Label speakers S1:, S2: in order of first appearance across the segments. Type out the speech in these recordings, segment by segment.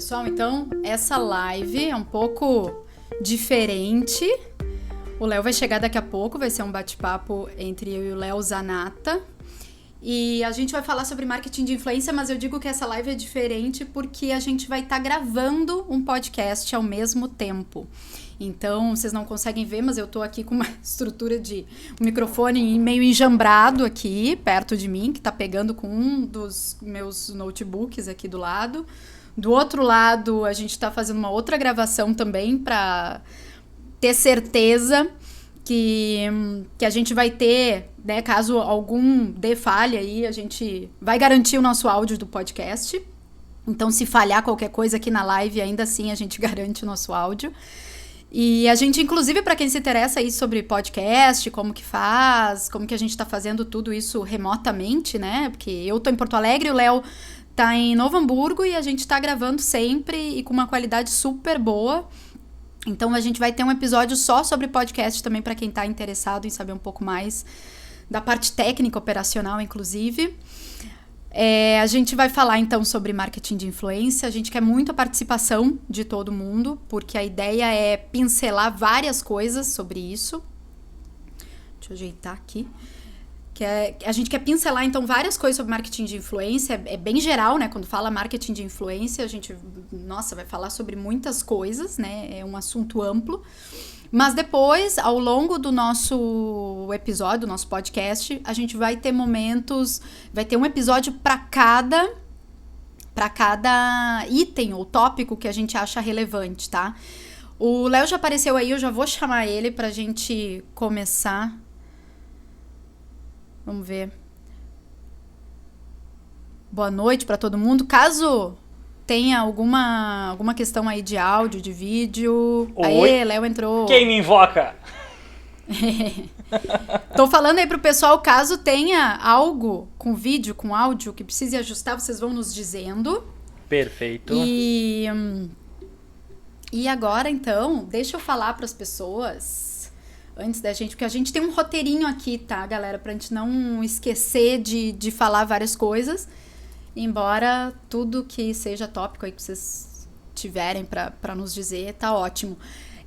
S1: pessoal, então essa live é um pouco diferente. O Léo vai chegar daqui a pouco, vai ser um bate-papo entre eu e o Léo Zanata. E a gente vai falar sobre marketing de influência, mas eu digo que essa live é diferente porque a gente vai estar gravando um podcast ao mesmo tempo. Então, vocês não conseguem ver, mas eu tô aqui com uma estrutura de um microfone meio enjambrado aqui, perto de mim, que tá pegando com um dos meus notebooks aqui do lado. Do outro lado, a gente tá fazendo uma outra gravação também para ter certeza que a gente vai ter, né, caso algum dê falha aí, a gente vai garantir o nosso áudio do podcast. Então, se falhar qualquer coisa aqui na live, ainda assim a gente garante o nosso áudio. E a gente, inclusive, para quem se interessa aí sobre podcast, como que faz, como que a gente tá fazendo tudo isso remotamente, né? Porque eu tô em Porto Alegre, o Léo tá em Novo Hamburgo e a gente tá gravando sempre e com uma qualidade super boa. Então a gente vai ter um episódio só sobre podcast também para quem tá interessado em saber um pouco mais da parte técnica, operacional, inclusive. A gente vai falar então sobre marketing de influência. A gente quer muito a participação de todo mundo, porque a ideia é pincelar várias coisas sobre isso. Deixa eu ajeitar aqui. A gente quer pincelar então várias coisas sobre marketing de influência. É bem geral, né? Quando fala marketing de influência, a gente, vai falar sobre muitas coisas, né? É um assunto amplo. Mas depois, ao longo do nosso episódio, do nosso podcast, a gente vai ter momentos, vai ter um episódio para cada item ou tópico que a gente acha relevante, tá? O Léo já apareceu aí, eu já vou chamar ele pra gente começar. Vamos ver. Boa noite para todo mundo. Caso tenha alguma questão aí de áudio, de vídeo...
S2: Oi.
S1: Aê, Léo entrou.
S2: Quem me invoca?
S1: Tô falando aí pro pessoal, caso tenha algo com vídeo, com áudio, que precise ajustar, vocês vão nos dizendo.
S2: Perfeito.
S1: E agora, então, deixa eu falar pras pessoas, antes da gente, porque a gente tem um roteirinho aqui, tá, galera? Pra gente não esquecer de falar várias coisas. Embora tudo que seja tópico aí que vocês tiverem pra nos dizer, tá ótimo.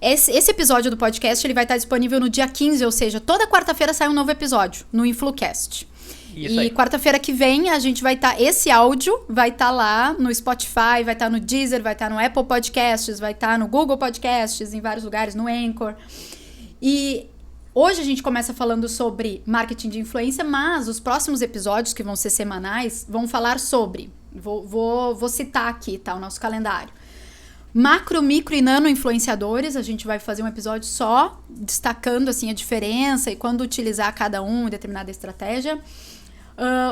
S1: Esse episódio do podcast ele vai estar disponível no dia 15, ou seja, toda quarta-feira sai um novo episódio no InfluCast.
S2: Isso
S1: e
S2: aí.
S1: Quarta-feira que vem a gente vai estar, esse áudio vai estar lá no Spotify, vai estar no Deezer, vai estar no Apple Podcasts, vai estar no Google Podcasts, em vários lugares, no Anchor. E hoje a gente começa falando sobre marketing de influência, mas os próximos episódios, que vão ser semanais, vão falar sobre... Vou citar aqui, tá? O nosso calendário. Macro, micro e nano influenciadores. A gente vai fazer um episódio só, destacando assim, a diferença e quando utilizar cada um em determinada estratégia.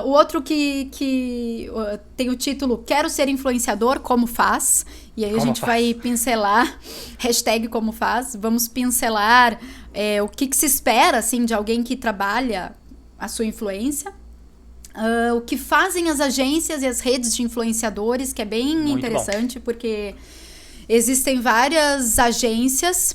S1: O outro que tem o título Quero Ser Influenciador, como faz? E aí a gente vai pincelar, hashtag como faz, vamos pincelar o que se espera assim, de alguém que trabalha a sua influência. O que fazem as agências e as redes de influenciadores, que é bem
S2: Muito
S1: interessante, porque existem várias agências.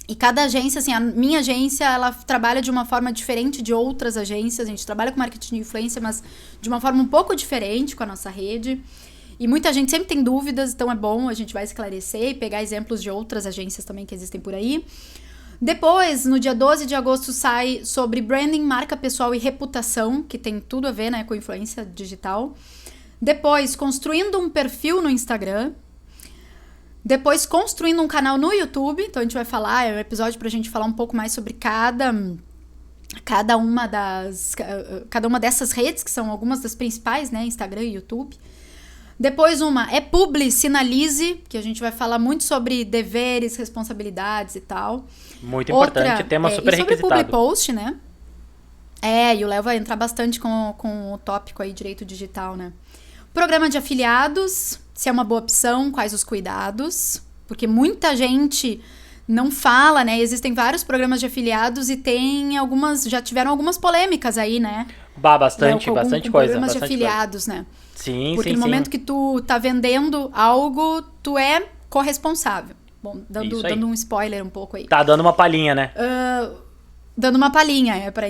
S1: E cada agência, assim, a minha agência, ela trabalha de uma forma diferente de outras agências. A gente trabalha com marketing de influência, mas de uma forma um pouco diferente com a nossa rede. E muita gente sempre tem dúvidas, então é bom, a gente vai esclarecer e pegar exemplos de outras agências também que existem por aí. Depois, no dia 12 de agosto, sai sobre branding, marca pessoal e reputação, que tem tudo a ver, né, com influência digital. Depois, construindo um perfil no Instagram. Depois, construindo um canal no YouTube. Então, a gente vai falar, é um episódio pra gente falar um pouco mais sobre cada uma dessas redes, que são algumas das principais, né? Instagram e YouTube. Depois, publi, sinalize, que a gente vai falar muito sobre deveres, responsabilidades e tal.
S2: Muito importante, tema super requisitado.
S1: E sobre public post, né? E o Léo vai entrar bastante com o tópico aí, direito digital, né? Programa de afiliados, se é uma boa opção, quais os cuidados, porque muita gente não fala, né? Existem vários programas de afiliados e já tiveram algumas polêmicas aí, né?
S2: Bastante
S1: com
S2: coisa.
S1: Programas de afiliados, né?
S2: Sim,
S1: porque no momento que tu tá vendendo algo, tu é corresponsável. Bom, dando um spoiler um pouco aí.
S2: Tá dando uma palhinha, né?
S1: Dando uma palhinha, pra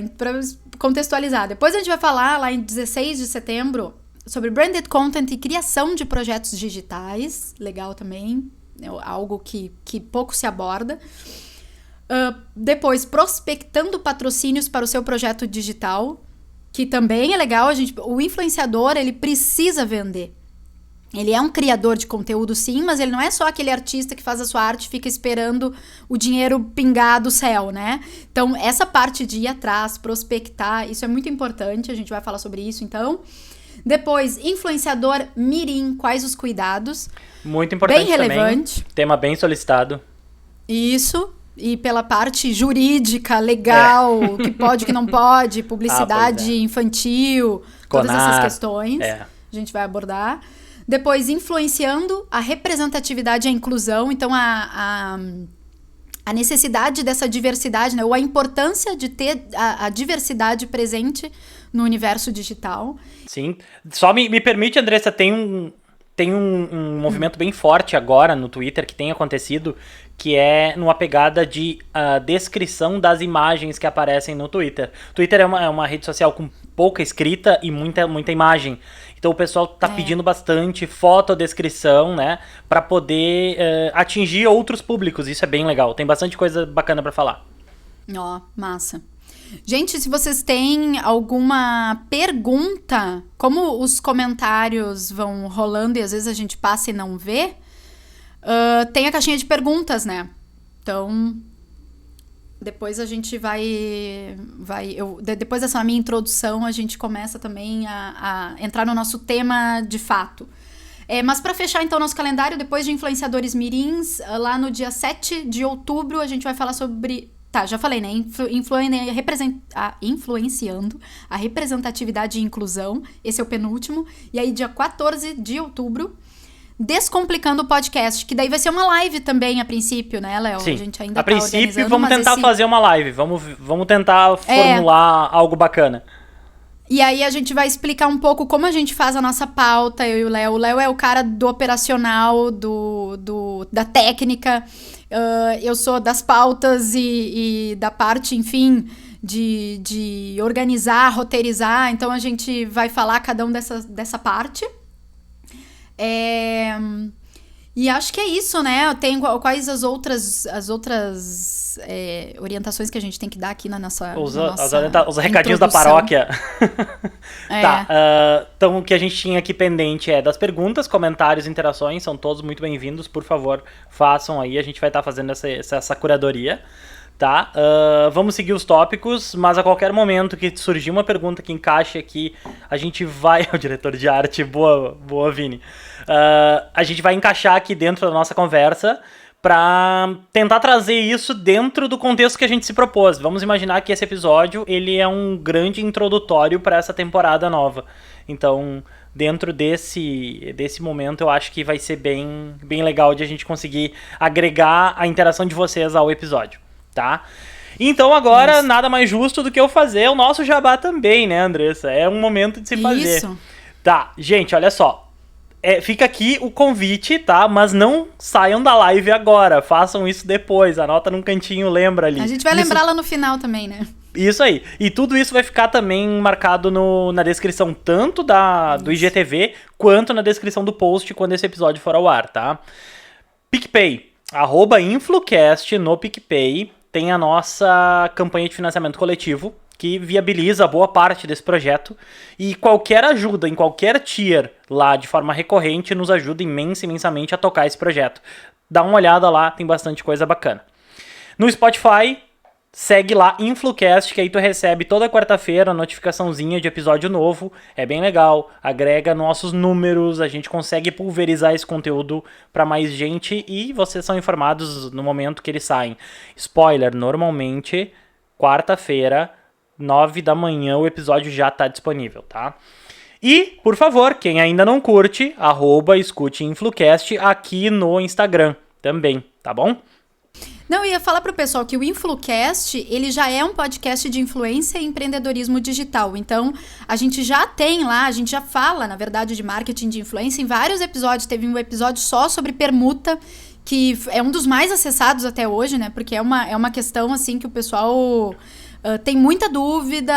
S1: contextualizar. Depois a gente vai falar, lá em 16 de setembro, sobre branded content e criação de projetos digitais, legal também, é algo que pouco se aborda. Depois, prospectando patrocínios para o seu projeto digital, que também é legal. O influenciador, ele precisa vender. Ele é um criador de conteúdo, sim, mas ele não é só aquele artista que faz a sua arte e fica esperando o dinheiro pingar do céu, né? Então, essa parte de ir atrás, prospectar, isso é muito importante, a gente vai falar sobre isso, então. Depois, influenciador mirim, quais os cuidados?
S2: Muito importante
S1: bem relevante.
S2: Também, tema bem solicitado.
S1: Isso, e pela parte jurídica, legal, que pode, que não pode, publicidade infantil, todas essas questões, a gente vai abordar. Depois, influenciando a representatividade e a inclusão. Então, a necessidade dessa diversidade, né? Ou a importância de ter a diversidade presente no universo digital.
S2: Sim. Só me permite, Andressa, tem um movimento bem forte agora no Twitter que tem acontecido, que é numa pegada de descrição das imagens que aparecem no Twitter. Twitter é uma rede social com pouca escrita e muita imagem. Então o pessoal tá pedindo bastante fotodescrição, né, para poder atingir outros públicos. Isso é bem legal. Tem bastante coisa bacana para falar.
S1: Massa. Gente, se vocês têm alguma pergunta, como os comentários vão rolando e às vezes a gente passa e não vê, tem a caixinha de perguntas, né? Então, depois a gente depois dessa minha introdução, a gente começa também a entrar no nosso tema de fato. Mas para fechar então nosso calendário, depois de influenciadores mirins, lá no dia 7 de outubro, a gente vai falar sobre... Tá, já falei, né? Influenciando a representatividade e inclusão. Esse é o penúltimo. E aí, dia 14 de outubro, Descomplicando o Podcast, que daí vai ser uma live também, a princípio, né, Léo?
S2: Sim.
S1: A gente ainda
S2: a princípio, vamos tentar fazer uma live. Vamos tentar formular algo bacana.
S1: E aí a gente vai explicar um pouco como a gente faz a nossa pauta, eu e o Léo. O Léo é o cara do operacional, da técnica. Eu sou das pautas e da parte, enfim, de organizar, roteirizar. Então, a gente vai falar cada um dessa parte. E acho que é isso, né? Tem quais as outras orientações que a gente tem que dar aqui na nossa...
S2: Os recadinhos da paróquia. Tá. Então, o que a gente tinha aqui pendente das perguntas, comentários, interações. São todos muito bem-vindos. Por favor, façam aí. A gente vai estar fazendo essa curadoria. Tá? Vamos seguir os tópicos, mas a qualquer momento que surgir uma pergunta que encaixe aqui, a gente vai... O diretor de arte, boa Vini. A gente vai encaixar aqui dentro da nossa conversa para tentar trazer isso dentro do contexto que a gente se propôs. Vamos imaginar que esse episódio ele é um grande introdutório para essa temporada nova. Então, dentro desse momento, eu acho que vai ser bem legal de a gente conseguir agregar a interação de vocês ao episódio. Tá? Então agora nada mais justo do que eu fazer o nosso jabá também, né, Andressa? É um momento de se fazer.
S1: Isso.
S2: Tá, gente, olha só. Fica aqui o convite, tá? Mas não saiam da live agora. Façam isso depois. Anota num cantinho, lembra ali.
S1: A gente vai lembrar lá no final também, né?
S2: Isso aí. E tudo isso vai ficar também marcado na descrição tanto do IGTV quanto na descrição do post quando esse episódio for ao ar, tá? PicPay. @Influcast no PicPay. Tem a nossa campanha de financiamento coletivo, que viabiliza boa parte desse projeto. E qualquer ajuda em qualquer tier lá de forma recorrente nos ajuda imensamente a tocar esse projeto. Dá uma olhada lá, tem bastante coisa bacana. No Spotify, segue lá Influcast, que aí tu recebe toda quarta-feira a notificaçãozinha de episódio novo. É bem legal, agrega nossos números, a gente consegue pulverizar esse conteúdo para mais gente e vocês são informados no momento que eles saem. Spoiler, normalmente, quarta-feira, 9 da manhã, o episódio já tá disponível, tá? E, por favor, quem ainda não curte, @escute Influcast aqui no Instagram também, tá bom?
S1: Não, eu ia falar pro pessoal que o Influcast, ele já é um podcast de influência e empreendedorismo digital. Então, a gente já tem lá, a gente já fala, na verdade, de marketing de influência em vários episódios. Teve um episódio só sobre permuta, que é um dos mais acessados até hoje, né? Porque é uma questão, assim, que o pessoal Tem muita dúvida,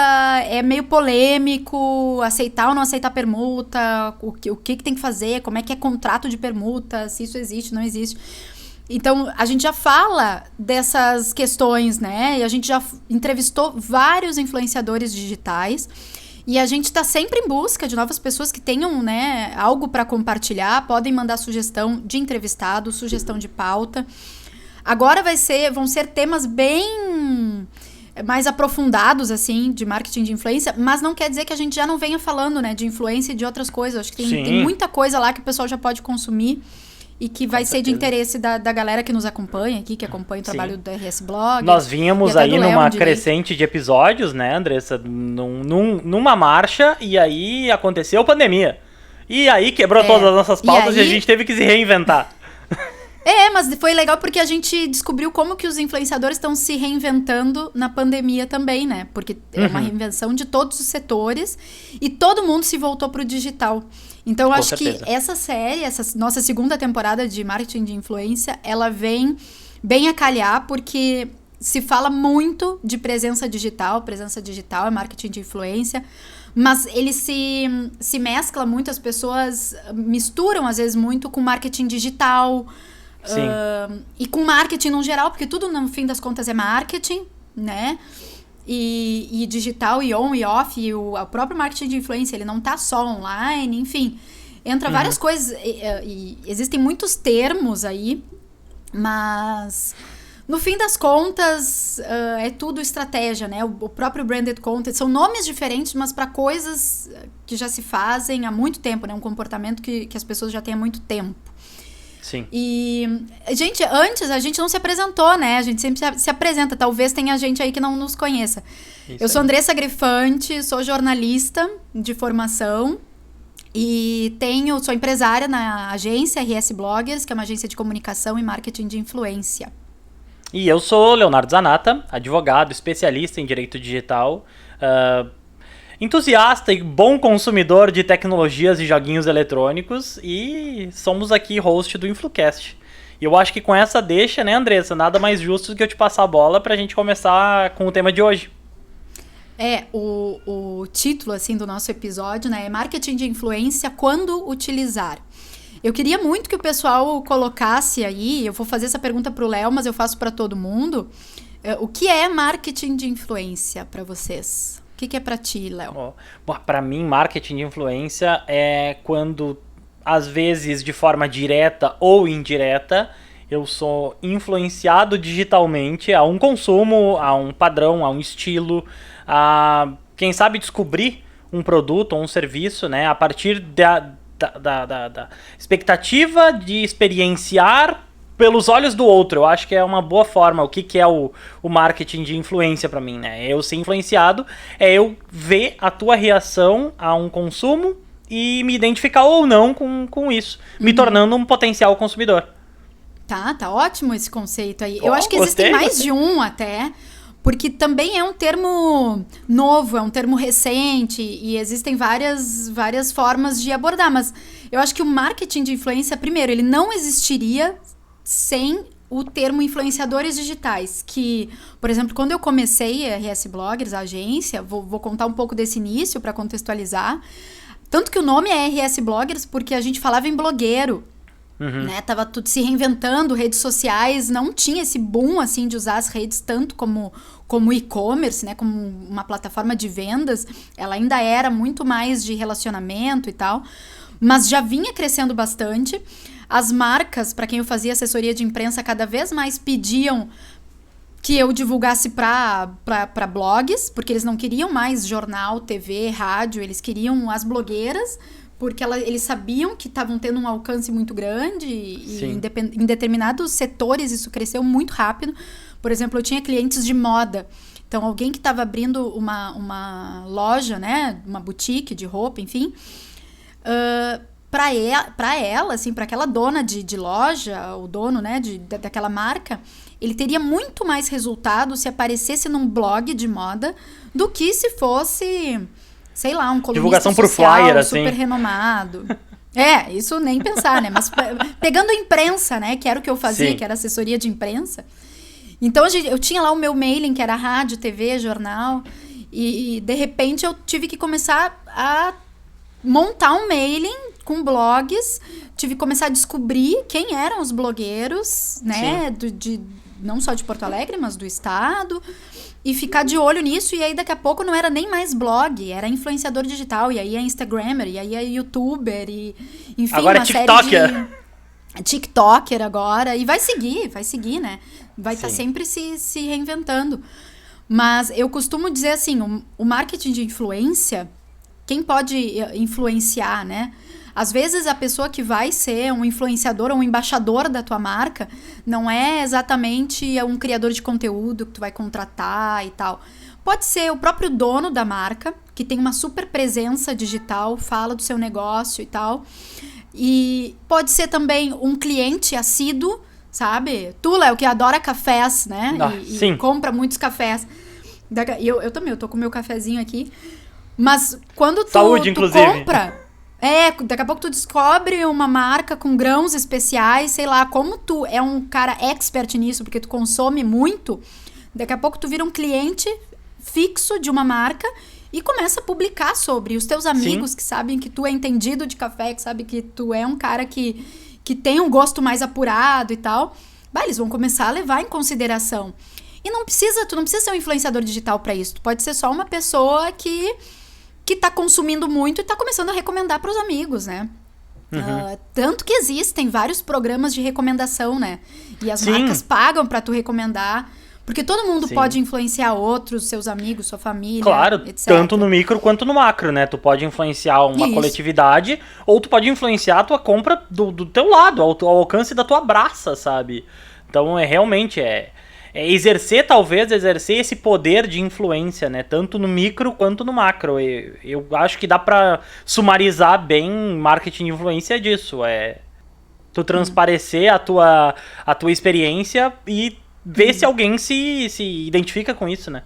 S1: é meio polêmico, aceitar ou não aceitar permuta, o que tem que fazer, como é que é contrato de permuta, se isso existe, não existe. Então, a gente já fala dessas questões, né? E a gente já entrevistou vários influenciadores digitais. E a gente está sempre em busca de novas pessoas que tenham, né, algo para compartilhar. Podem mandar sugestão de entrevistado, sugestão de pauta. Agora vão ser temas bem mais aprofundados, assim, de marketing de influência. Mas não quer dizer que a gente já não venha falando, né, de influência e de outras coisas. Acho que tem muita coisa lá que o pessoal já pode consumir. E que vai ser de interesse da galera que nos acompanha aqui, que acompanha o trabalho do RS Blog.
S2: Nós vínhamos aí numa crescente de episódios, né, Andressa? Numa marcha, e aí aconteceu a pandemia. E aí quebrou todas as nossas pautas e a gente teve que se reinventar.
S1: Mas foi legal porque a gente descobriu como que os influenciadores estão se reinventando na pandemia também, né? Porque é uma reinvenção de todos os setores e todo mundo se voltou pro digital. Então, eu acho que essa série, essa nossa segunda temporada de marketing de influência, ela vem bem a calhar, porque se fala muito de presença digital é marketing de influência, mas ele se mescla muito, as pessoas misturam, às vezes, muito com marketing digital e com marketing no geral, porque tudo, no fim das contas, é marketing, né? E digital, e on e off, e o próprio marketing de influência, ele não tá só online, enfim, entra várias coisas, e existem muitos termos aí, mas no fim das contas é tudo estratégia, né? O próprio branded content, são nomes diferentes, mas para coisas que já se fazem há muito tempo, né? Um comportamento que as pessoas já têm há muito tempo.
S2: Sim.
S1: E, gente, antes a gente não se apresentou, né? A gente sempre se apresenta. Talvez tenha gente aí que não nos conheça. Eu sou Andressa Grifante, sou jornalista de formação e sou empresária na agência RS Bloggers, que é uma agência de comunicação e marketing de influência.
S2: E eu sou Leonardo Zanata, advogado, especialista em direito digital, entusiasta e bom consumidor de tecnologias e joguinhos eletrônicos, e somos aqui host do InfluCast. E eu acho que com essa deixa, né, Andressa, nada mais justo do que eu te passar a bola pra gente começar com o tema de hoje.
S1: O título, assim, do nosso episódio, né, é Marketing de Influência, quando utilizar. Eu queria muito que o pessoal colocasse aí, eu vou fazer essa pergunta pro Léo, mas eu faço para todo mundo, o que é marketing de influência para vocês? O que é pra ti, Léo?
S2: Pra mim, marketing de influência é quando, às vezes, de forma direta ou indireta, eu sou influenciado digitalmente a um consumo, a um padrão, a um estilo, a, quem sabe, descobrir um produto ou um serviço, né, a partir da expectativa de experienciar pelos olhos do outro. Eu acho que é uma boa forma. O que é o marketing de influência pra mim, né? Eu ser influenciado é eu ver a tua reação a um consumo e me identificar ou não com isso, me tornando um potencial consumidor.
S1: Tá ótimo esse conceito aí. Eu acho que existem mais de um até, porque também é um termo novo, é um termo recente e existem várias formas de abordar, mas eu acho que o marketing de influência, primeiro, ele não existiria sem o termo influenciadores digitais, que, por exemplo, quando eu comecei a RS Bloggers, a agência, vou contar um pouco desse início para contextualizar, tanto que o nome é RS Bloggers porque a gente falava em blogueiro, né? Tava tudo se reinventando, redes sociais, não tinha esse boom, assim, de usar as redes tanto como e-commerce, né? Como uma plataforma de vendas, ela ainda era muito mais de relacionamento e tal, mas já vinha crescendo bastante. As marcas, para quem eu fazia assessoria de imprensa, cada vez mais pediam que eu divulgasse para blogs, porque eles não queriam mais jornal, TV, rádio, eles queriam as blogueiras, porque eles sabiam que estavam tendo um alcance muito grande e em determinados setores isso cresceu muito rápido. Por exemplo, eu tinha clientes de moda. Então, alguém que estava abrindo uma loja, né, uma boutique de roupa, enfim, para ela, assim, para aquela dona de loja, o dono, né, daquela marca, ele teria muito mais resultado se aparecesse num blog de moda do que se fosse, sei lá, um colunista
S2: divulgação
S1: social
S2: por flyer,
S1: super
S2: assim.
S1: renomado. Isso nem pensar, né? Mas pegando a imprensa, né, que era o que eu fazia, que era assessoria de imprensa. Então eu tinha lá o meu mailing, que era rádio, TV, jornal, e de repente eu tive que começar a montar um mailing com blogs, tive que começar a descobrir quem eram os blogueiros, né, não só de Porto Alegre, mas do estado, e ficar de olho nisso, e aí daqui a pouco não era nem mais blog, era influenciador digital, e aí é Instagrammer, e aí é youtuber, e enfim,
S2: agora
S1: uma
S2: TikToker.
S1: série de TikToker agora, e vai seguir, né? Vai estar sempre se reinventando. Mas eu costumo dizer assim, o marketing de influência, quem pode influenciar, né? Às vezes a pessoa que vai ser um influenciador ou um embaixador da tua marca não é exatamente um criador de conteúdo que tu vai contratar e tal. Pode ser o próprio dono da marca, que tem uma super presença digital, fala do seu negócio e tal. E pode ser também um cliente assíduo, sabe? Tu, Léo, que adora cafés, né? E compra muitos cafés. Eu também, eu tô com o meu cafezinho aqui. Mas quando
S2: Saúde,
S1: tu
S2: inclusive.
S1: compra... daqui a pouco tu descobre uma marca com grãos especiais, sei lá, como tu é um cara expert nisso, porque tu consome muito, daqui a pouco tu vira um cliente fixo de uma marca e começa a publicar sobre os teus amigos que sabem que tu é entendido de café, que sabem que tu é um cara que tem um gosto mais apurado e tal. Eles vão começar a levar em consideração. E tu não precisa ser um influenciador digital para isso. Tu pode ser só uma pessoa que tá consumindo muito e tá começando a recomendar para os amigos, né? Tanto que existem vários programas de recomendação, né? E as marcas pagam para tu recomendar. Porque todo mundo pode influenciar outros, seus amigos, sua família,
S2: claro,
S1: etc.
S2: Tanto no micro quanto no macro, né? Tu pode influenciar uma coletividade, ou tu pode influenciar a tua compra do teu lado, ao alcance da tua braça, sabe? Então, realmente exercer esse poder de influência, né? Tanto no micro quanto no macro. Eu acho que dá pra sumarizar bem marketing de influência disso. Tu transparecer a tua experiência e ver se alguém se identifica com isso, né?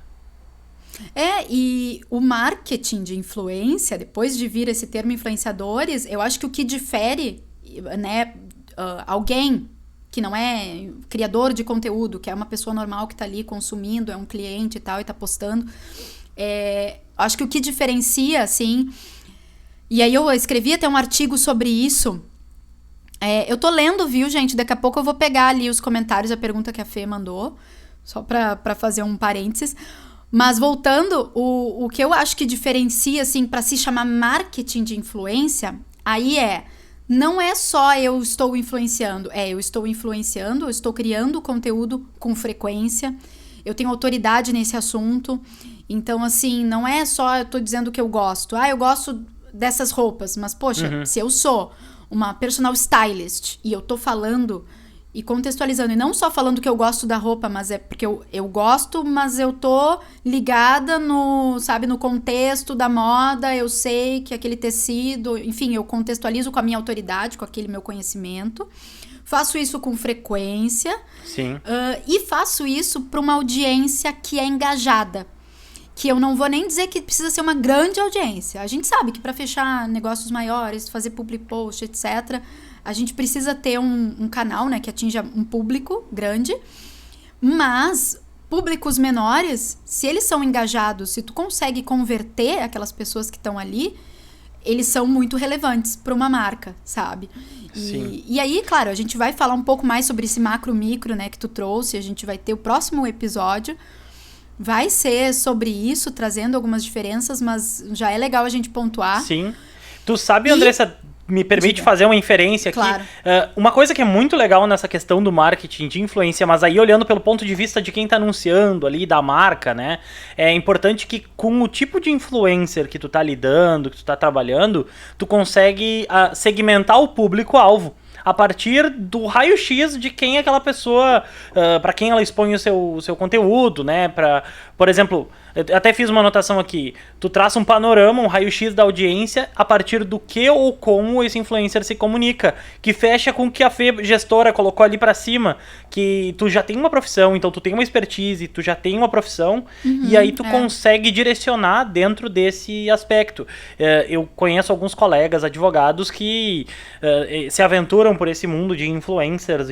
S1: E o marketing de influência, depois de vir esse termo influenciadores, eu acho que o que difere, né, alguém que não é criador de conteúdo, que é uma pessoa normal que tá ali consumindo, é um cliente e tal, e tá postando, acho que o que diferencia, assim, e aí eu escrevi até um artigo sobre isso. Eu tô lendo, viu, gente? Daqui a pouco eu vou pegar ali os comentários, a pergunta que a Fê mandou, só pra fazer um parênteses. Mas voltando, o que eu acho que diferencia, assim, pra se chamar marketing de influência, aí não é só eu estou influenciando, eu estou influenciando, eu estou criando conteúdo com frequência, eu tenho autoridade nesse assunto, então, assim, não é só eu tô dizendo que eu gosto, eu gosto dessas roupas, mas, poxa, se eu sou uma personal stylist e eu tô falando e contextualizando, e não só falando que eu gosto da roupa, mas é porque eu gosto, mas eu tô ligada no contexto da moda, eu sei que aquele tecido, enfim, eu contextualizo com a minha autoridade, com aquele meu conhecimento, faço isso com frequência.
S2: Sim.
S1: E faço isso para uma audiência que é engajada, que eu não vou nem dizer que precisa ser uma grande audiência. A gente sabe que para fechar negócios maiores, fazer public post, etc., a gente precisa ter um canal, né, que atinja um público grande. Mas públicos menores, se eles são engajados, se tu consegue converter aquelas pessoas que estão ali, eles são muito relevantes para uma marca, sabe? E aí, claro, a gente vai falar um pouco mais sobre esse macro-micro, né, que tu trouxe. A gente vai ter o próximo episódio. Vai ser sobre isso, trazendo algumas diferenças, mas já é legal a gente pontuar.
S2: Sim. Tu sabe, Andressa, me permite fazer uma inferência aqui.
S1: Claro.
S2: Uma coisa que é muito legal nessa questão do marketing de influência, mas aí olhando pelo ponto de vista de quem está anunciando ali, da marca, né? É importante que com o tipo de influencer que tu tá lidando, que tu tá trabalhando, tu consegue segmentar o público-alvo a partir do raio-x de quem é aquela pessoa, para quem ela expõe o seu conteúdo, né? Por exemplo, Eu até fiz uma anotação aqui. Tu traça um panorama, um raio-x da audiência a partir do que ou como esse influencer se comunica, que fecha com o que a Fê gestora colocou ali pra cima, que tu já tem uma profissão, então tu tem uma expertise, tu já tem uma profissão, e aí tu consegue direcionar dentro desse aspecto. Eu conheço alguns colegas advogados que se aventuram por esse mundo de influencers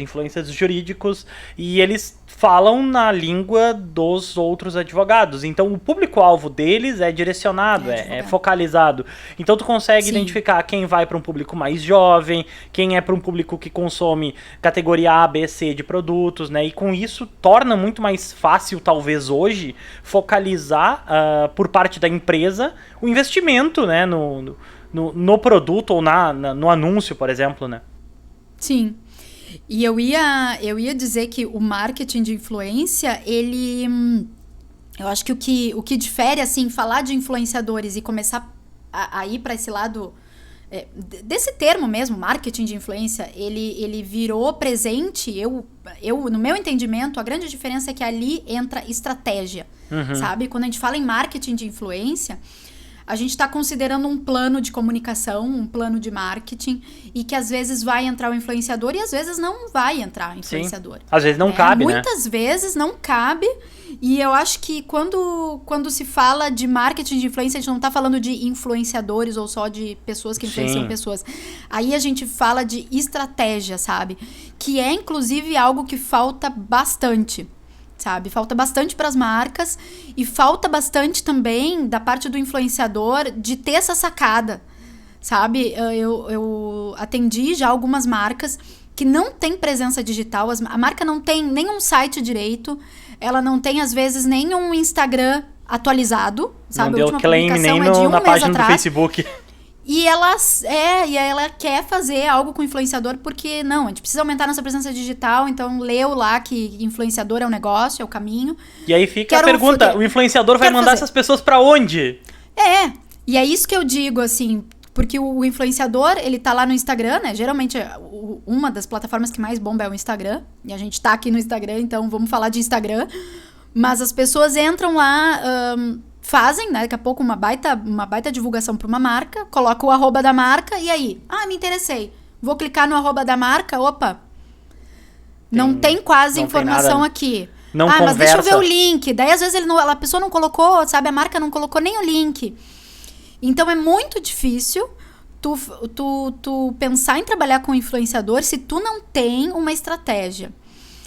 S2: jurídicos, e eles falam na língua dos outros advogados. Então, o público-alvo deles é direcionado, é focalizado. Então, tu consegue identificar quem vai para um público mais jovem, quem é para um público que consome categoria A, B, C de produtos, né? E com isso, torna muito mais fácil, talvez hoje, focalizar por parte da empresa o investimento, né? No produto ou no anúncio, por exemplo, né?
S1: Sim. E eu ia dizer que o marketing de influência, eu acho que o que difere, assim, falar de influenciadores e começar a ir para esse lado desse termo mesmo, marketing de influência, ele virou presente. No meu entendimento, a grande diferença é que ali entra estratégia, sabe? Quando a gente fala em marketing de influência, a gente está considerando um plano de comunicação, um plano de marketing, e que às vezes vai entrar o influenciador e às vezes não vai entrar o influenciador.
S2: Sim. Às vezes não cabe,
S1: Muitas vezes não cabe, e eu acho que quando se fala de marketing de influência, a gente não está falando de influenciadores ou só de pessoas que influenciam pessoas. Aí a gente fala de estratégia, sabe? Que é, inclusive, algo que falta bastante. Sabe? Falta bastante para as marcas e falta bastante também da parte do influenciador de ter essa sacada, sabe? Eu atendi já algumas marcas que não tem presença digital, a marca não tem nenhum site direito, ela não tem, às vezes, nenhum Instagram atualizado, sabe?
S2: Não deu claim nem na página do Facebook.
S1: E ela quer fazer algo com o influenciador porque, não, a gente precisa aumentar nossa presença digital, então leu lá que influenciador é o negócio, é o caminho.
S2: E aí fica a pergunta, o influenciador vai mandar essas pessoas pra onde?
S1: E é isso que eu digo, assim, porque o influenciador, ele tá lá no Instagram, né? Geralmente, uma das plataformas que mais bomba é o Instagram, e a gente tá aqui no Instagram, então vamos falar de Instagram. Mas as pessoas entram lá... fazem, né, daqui a pouco uma baita divulgação para uma marca, coloca o arroba da marca e aí, me interessei, vou clicar no arroba da marca, não tem quase informação aqui.
S2: Não conversa.
S1: Mas deixa eu ver o link. Daí às vezes a pessoa não colocou, sabe, a marca não colocou nem o link. Então é muito difícil tu pensar em trabalhar com influenciador se tu não tem uma estratégia.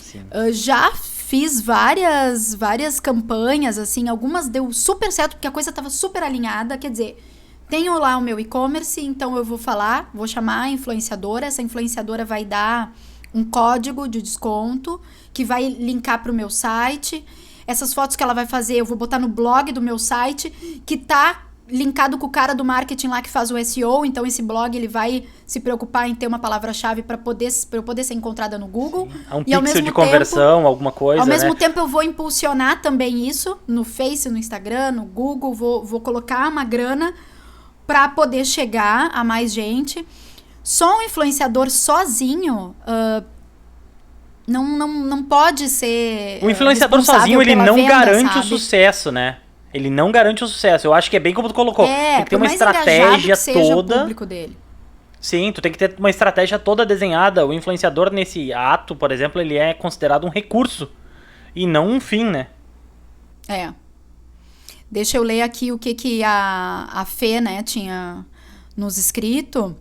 S1: Sim. Já fiz várias campanhas, assim, algumas deu super certo, porque a coisa estava super alinhada, quer dizer, tenho lá o meu e-commerce, então eu vou chamar a influenciadora, essa influenciadora vai dar um código de desconto, que vai linkar para o meu site, essas fotos que ela vai fazer, eu vou botar no blog do meu site, que tá linkado com o cara do marketing lá que faz o SEO, então esse blog ele vai se preocupar em ter uma palavra-chave para eu poder ser encontrada no Google.
S2: Há um pixel de conversão, alguma coisa,
S1: ao mesmo tempo eu vou impulsionar também isso no Face, no Instagram, no Google, vou colocar uma grana para poder chegar a mais gente. Só um influenciador sozinho não pode ser
S2: o influenciador sozinho, ele não garante o sucesso, né? Ele não garante o sucesso. Eu acho que é bem como tu colocou. Tem que ter uma estratégia toda. O público dele. Sim, tu tem que ter uma estratégia toda desenhada. O influenciador nesse ato, por exemplo, ele é considerado um recurso e não um fim, né?
S1: Deixa eu ler aqui o que a Fê, né, tinha nos escrito.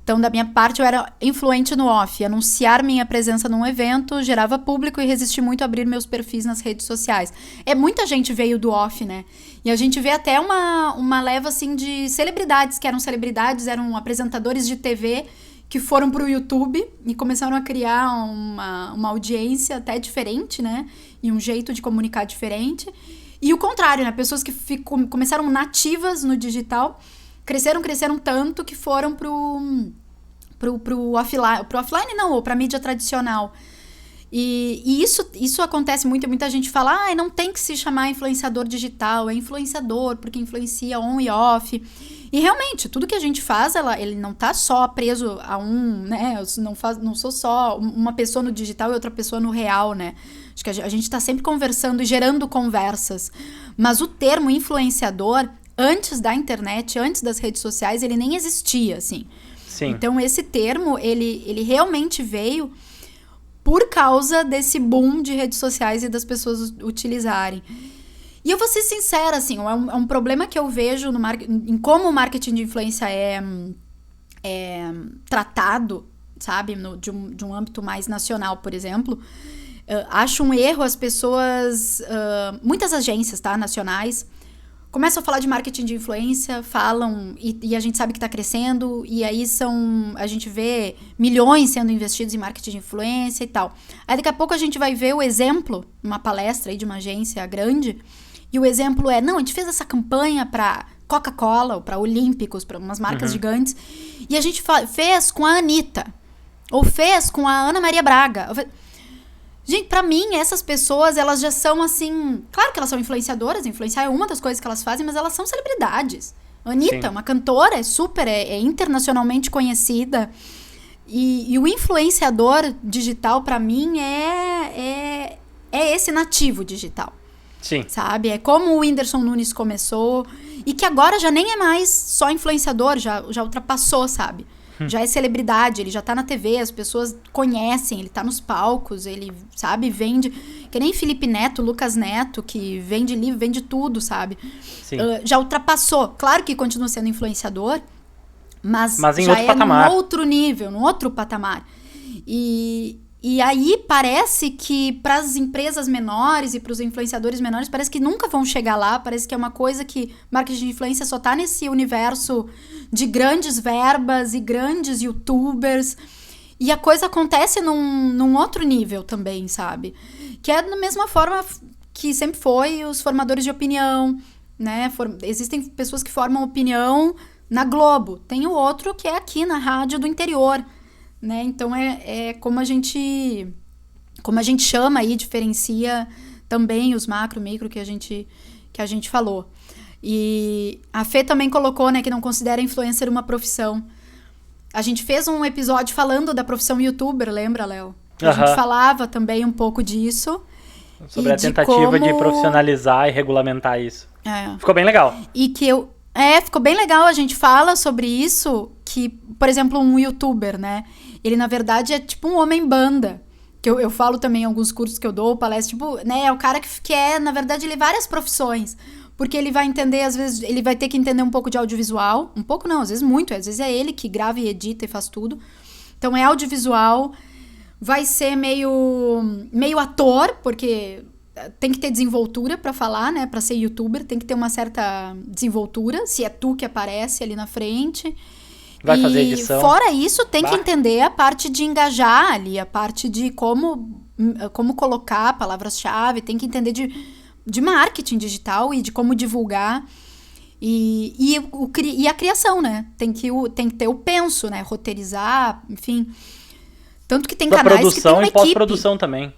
S1: Então, da minha parte, eu era influente no off. Anunciar minha presença num evento gerava público e resisti muito a abrir meus perfis nas redes sociais. Muita gente veio do off, né? E a gente vê até uma leva, assim, de celebridades, eram apresentadores de TV que foram pro YouTube e começaram a criar uma audiência até diferente, né? E um jeito de comunicar diferente. E o contrário, né? Pessoas que começaram nativas no digital, cresceram tanto que foram pro offline não, ou pra mídia tradicional. E isso acontece muito, muita gente fala, não tem que se chamar influenciador digital, é influenciador, porque influencia on e off. E realmente, tudo que a gente faz, ele não tá só preso a né? Não sou só uma pessoa no digital e outra pessoa no real, né? Acho que a gente tá sempre conversando e gerando conversas. Mas o termo influenciador, antes da internet, antes das redes sociais, ele nem existia, assim.
S2: Sim.
S1: Então, esse termo, ele realmente veio por causa desse boom de redes sociais e das pessoas utilizarem. E eu vou ser sincera, assim, é um problema que eu vejo em como o marketing de influência é tratado, sabe? De um âmbito mais nacional, por exemplo. Acho um erro as pessoas... muitas agências, tá? Nacionais começam a falar de marketing de influência, falam, e a gente sabe que está crescendo, e aí a gente vê milhões sendo investidos em marketing de influência e tal. Aí daqui a pouco a gente vai ver o exemplo, uma palestra aí de uma agência grande, e o exemplo é, não, a gente fez essa campanha para Coca-Cola, ou para Olímpicos, para umas marcas gigantes, e a gente fez com a Anitta, ou fez com a Ana Maria Braga. Gente, pra mim, essas pessoas, elas já são assim... Claro que elas são influenciadoras, influenciar é uma das coisas que elas fazem, mas elas são celebridades. A Anitta, uma cantora, é internacionalmente conhecida. E o influenciador digital, pra mim, é esse nativo digital.
S2: Sim.
S1: Sabe? É como o Whindersson Nunes começou, e que agora já nem é mais só influenciador, já ultrapassou, sabe? Já é celebridade, ele já tá na TV, as pessoas conhecem, ele tá nos palcos, ele, sabe, vende... Que nem Felipe Neto, Lucas Neto, que vende livro, vende tudo, sabe?
S2: Sim.
S1: Já ultrapassou. Claro que continua sendo influenciador, mas
S2: em
S1: já
S2: outro patamar.
S1: Num outro nível, num outro patamar. E aí parece que para as empresas menores e para os influenciadores menores, parece que nunca vão chegar lá, parece que é uma coisa que marketing de influência só tá nesse universo de grandes verbas e grandes youtubers, e a coisa acontece num outro nível também, sabe? Que é da mesma forma que sempre foi os formadores de opinião, né? Existem pessoas que formam opinião na Globo, tem o outro que é aqui na rádio do interior, né? Então é como a gente chama aí, diferencia também os macro, micro que a gente falou. E a Fê também colocou, né, que não considera influencer uma profissão. A gente fez um episódio falando da profissão youtuber, lembra, Léo? A gente falava também um pouco disso.
S2: Sobre a tentativa de profissionalizar e regulamentar isso. Ficou bem legal.
S1: Ficou bem legal, a gente fala sobre isso, que, por exemplo, um youtuber, né? Ele, na verdade, é tipo um homem-banda. Que eu falo também em alguns cursos que eu dou, palestra, tipo, né? É o cara que é, na verdade, ele várias profissões. Porque ele vai entender, às vezes, ele vai ter que entender um pouco de audiovisual. Um pouco não, às vezes muito. Às vezes é ele que grava e edita e faz tudo. Então, é audiovisual. Vai ser meio ator, porque tem que ter desenvoltura pra falar, né? Pra ser youtuber, tem que ter uma certa desenvoltura. Se é tu que aparece ali na frente.
S2: Vai fazer edição.
S1: Fora isso, tem que entender a parte de engajar ali, a parte de como colocar palavras-chave, tem que entender de marketing digital e de como divulgar. E a criação, né? Tem que ter o penso, né? Roteirizar, enfim. Tanto que tem canais que tem uma equipe.
S2: Produção e pós-produção também.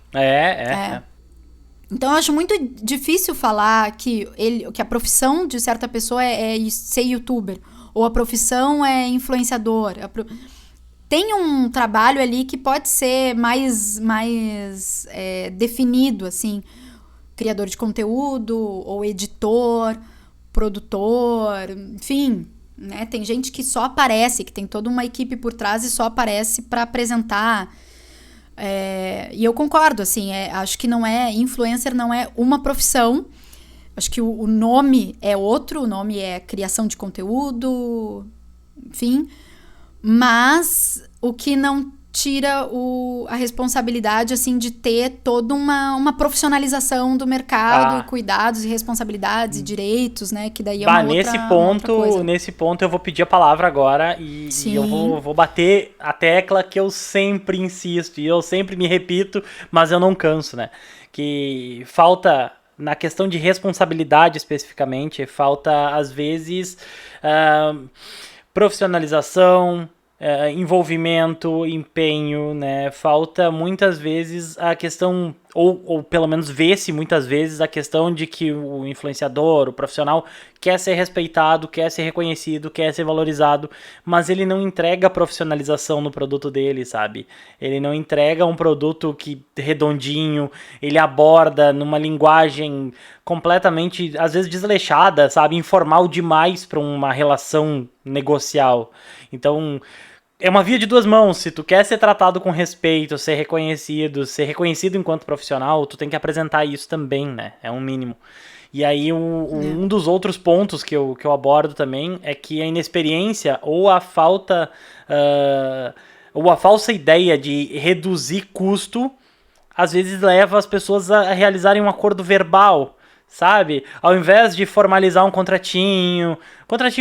S1: Então, eu acho muito difícil falar que a profissão de certa pessoa é ser youtuber. Ou a profissão é influenciador. Tem um trabalho ali que pode ser mais definido, assim. Criador de conteúdo, ou editor, produtor, enfim, né? Tem gente que só aparece, que tem toda uma equipe por trás e só aparece para apresentar. E eu concordo, assim, acho que influencer não é uma profissão. Acho que o nome é outro, o nome é criação de conteúdo, enfim. Mas o que não tira a responsabilidade, assim, de ter toda uma profissionalização do mercado, cuidados e responsabilidades e direitos, né? Que daí é uma outra coisa.
S2: Nesse ponto eu vou pedir a palavra agora e eu vou bater a tecla que eu sempre insisto e eu sempre me repito, mas eu não canso, né? Que falta... Na questão de responsabilidade, especificamente, falta, às vezes, profissionalização, envolvimento, empenho, né? Falta, muitas vezes, a questão ou pelo menos vê-se muitas vezes a questão de que o influenciador, o profissional, quer ser respeitado, quer ser reconhecido, quer ser valorizado, mas ele não entrega a profissionalização no produto dele, sabe? Ele não entrega um produto que redondinho, ele aborda numa linguagem completamente, às vezes, desleixada, sabe? Informal demais para uma relação negocial. Então, é uma via de duas mãos. Se tu quer ser tratado com respeito, ser reconhecido enquanto profissional, tu tem que apresentar isso também, né? É um mínimo. E aí, um dos outros pontos que eu abordo também é que a inexperiência ou a falta, ou a falsa ideia de reduzir custo, às vezes leva as pessoas a realizarem um acordo verbal, sabe? Ao invés de formalizar um contratinho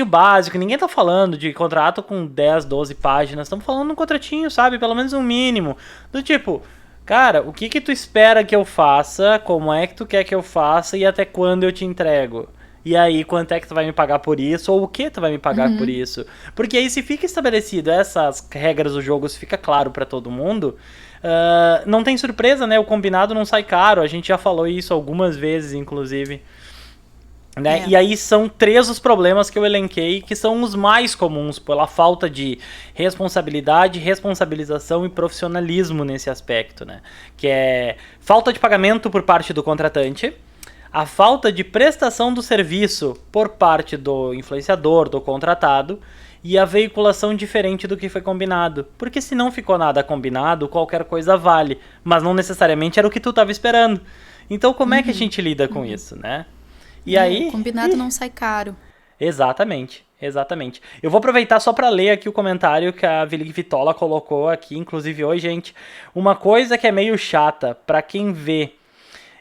S2: básico, ninguém tá falando de contrato com 10, 12 páginas, estamos falando de um contratinho, sabe? Pelo menos um mínimo. Do tipo, cara, o que tu espera que eu faça, como é que tu quer que eu faça e até quando eu te entrego? E aí, quanto é que tu vai me pagar por isso? Ou o que tu vai me pagar por isso? Porque aí, se fica estabelecido essas regras do jogo, se fica claro pra todo mundo, não tem surpresa, né? O combinado não sai caro. A gente já falou isso algumas vezes, inclusive. Né? E aí são 3 os problemas que eu elenquei, que são os mais comuns, pela falta de responsabilidade, responsabilização e profissionalismo nesse aspecto, né? Que é falta de pagamento por parte do contratante, a falta de prestação do serviço por parte do influenciador, do contratado, e a veiculação diferente do que foi combinado. Porque se não ficou nada combinado, qualquer coisa vale, mas não necessariamente era o que tu estava esperando. Então como é que a gente lida com isso, né? E aí,
S1: combinado não sai caro.
S2: Exatamente. Eu vou aproveitar só para ler aqui o comentário que a Vili Vitola colocou aqui, inclusive hoje, gente. Uma coisa que é meio chata para quem vê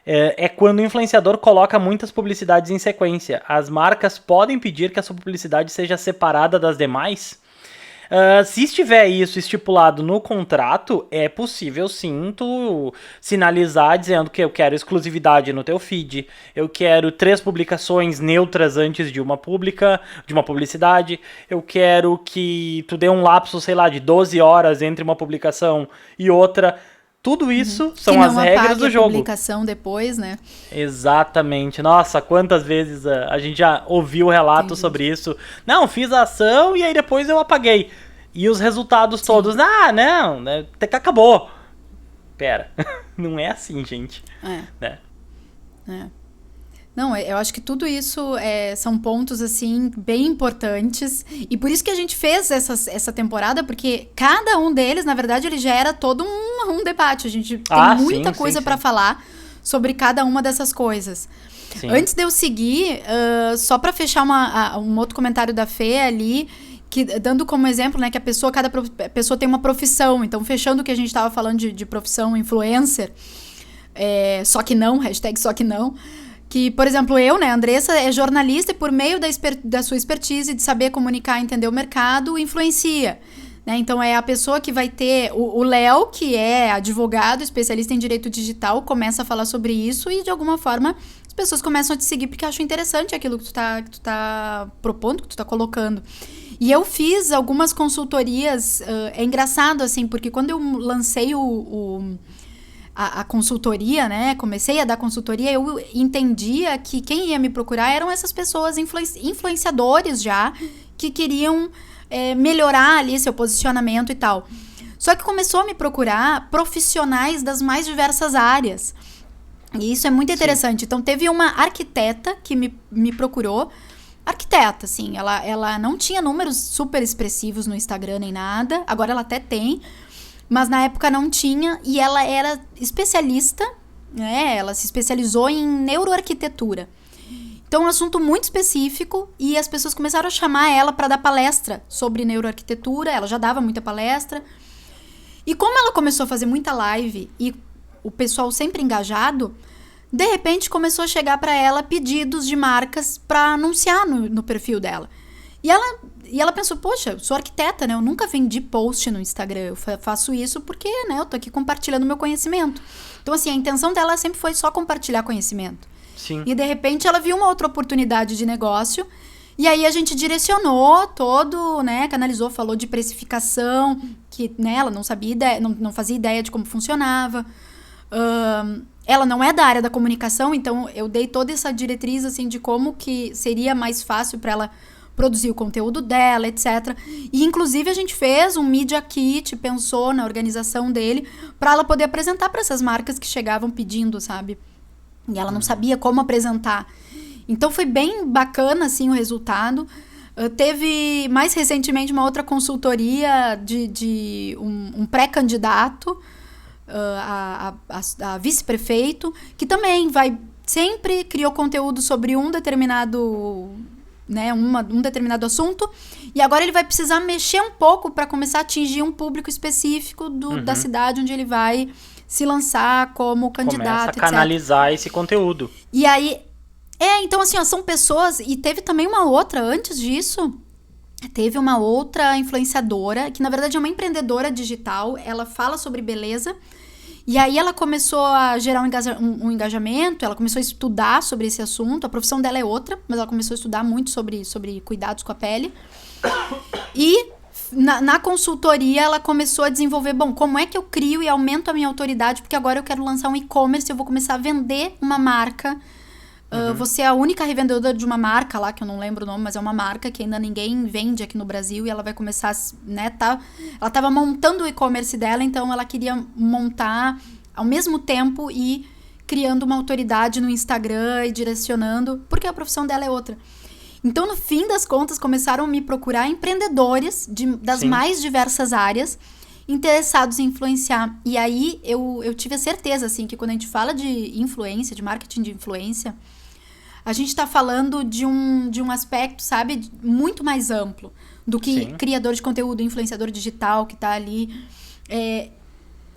S2: é quando o influenciador coloca muitas publicidades em sequência. As marcas podem pedir que a sua publicidade seja separada das demais? Se estiver isso estipulado no contrato, é possível sim tu sinalizar dizendo que eu quero exclusividade no teu feed, eu quero 3 publicações neutras antes de uma publicidade, eu quero que tu dê um lapso, sei lá, de 12 horas entre uma publicação e outra. Tudo isso são as regras do jogo.
S1: Publicação depois, né?
S2: Exatamente. Nossa, quantas vezes a gente já ouviu relatos sobre isso. Não, fiz a ação e aí depois eu apaguei. E os resultados todos, não, né, até que acabou. Pera, não é assim, gente. Né?
S1: Não, eu acho que tudo isso são pontos, assim, bem importantes. E por isso que a gente fez essa temporada, porque cada um deles, na verdade, ele já era todo um debate. A gente tem muita coisa para falar sobre cada uma dessas coisas. Sim. Antes de eu seguir, só para fechar um outro comentário da Fê ali, que, dando como exemplo, né, que cada pessoa tem uma profissão. Então, fechando o que a gente estava falando de profissão influencer, só que não, hashtag só que não. Que, por exemplo, eu, né, Andressa, é jornalista e por meio da sua expertise de saber comunicar, entender o mercado, influencia. Né? Então, é a pessoa que vai ter... O Léo, que é advogado, especialista em direito digital, começa a falar sobre isso e, de alguma forma, as pessoas começam a te seguir porque acham interessante aquilo que tu tá propondo, que tu tá colocando. E eu fiz algumas consultorias... é engraçado, assim, porque quando eu lancei a consultoria, né? Comecei a dar consultoria, eu entendia que quem ia me procurar eram essas pessoas influenciadores já, que queriam melhorar ali seu posicionamento e tal. Só que começou a me procurar profissionais das mais diversas áreas. E isso é muito interessante. Sim. Então, teve uma arquiteta que me procurou. Arquiteta, assim, ela não tinha números super expressivos no Instagram nem nada. Agora ela até tem. Mas na época não tinha, e ela era especialista, né? Ela se especializou em neuroarquitetura. Então, é um assunto muito específico, e as pessoas começaram a chamar ela para dar palestra sobre neuroarquitetura. Ela já dava muita palestra. E como ela começou a fazer muita live, e o pessoal sempre engajado, de repente começou a chegar para ela pedidos de marcas para anunciar no perfil dela. E ela pensou, poxa, eu sou arquiteta, né? Eu nunca vendi post no Instagram. Eu faço isso porque, né, eu tô aqui compartilhando meu conhecimento. Então, assim, a intenção dela sempre foi só compartilhar conhecimento.
S2: Sim.
S1: E, de repente, ela viu uma outra oportunidade de negócio. E aí, a gente direcionou todo, né? Canalizou, falou de precificação, que, né, ela não sabia, não fazia ideia de como funcionava. Ela não é da área da comunicação, então eu dei toda essa diretriz, assim, de como que seria mais fácil para ela produzir o conteúdo dela, etc. E, inclusive, a gente fez um Media Kit, pensou na organização dele, para ela poder apresentar para essas marcas que chegavam pedindo, sabe? E ela não sabia como apresentar. Então, foi bem bacana, assim, o resultado. Teve, mais recentemente, uma outra consultoria de um pré-candidato a vice-prefeito, que também sempre criou conteúdo sobre um determinado, né, um determinado assunto, e agora ele vai precisar mexer um pouco para começar a atingir um público específico da cidade onde ele vai se lançar como candidato,
S2: começa a canalizar esse conteúdo.
S1: E aí, então assim, ó, são pessoas, e teve também uma outra, antes disso, teve uma outra influenciadora, que na verdade é uma empreendedora digital, ela fala sobre beleza, e aí ela começou a gerar um engajamento, ela começou a estudar sobre esse assunto, a profissão dela é outra, mas ela começou a estudar muito sobre cuidados com a pele. E na consultoria ela começou a desenvolver, como é que eu crio e aumento a minha autoridade, porque agora eu quero lançar um e-commerce, eu vou começar a vender uma marca. Você é a única revendedora de uma marca lá, que eu não lembro o nome, mas é uma marca que ainda ninguém vende aqui no Brasil, e ela vai começar, né, ela estava montando o e-commerce dela, então ela queria montar ao mesmo tempo e criando uma autoridade no Instagram e direcionando, porque a profissão dela é outra. Então, no fim das contas, começaram a me procurar empreendedores das mais diversas áreas, interessados em influenciar. E aí, eu tive a certeza, assim, que quando a gente fala de influência, de marketing de influência, a gente está falando de um aspecto, sabe, muito mais amplo do que criador de conteúdo, influenciador digital que está ali.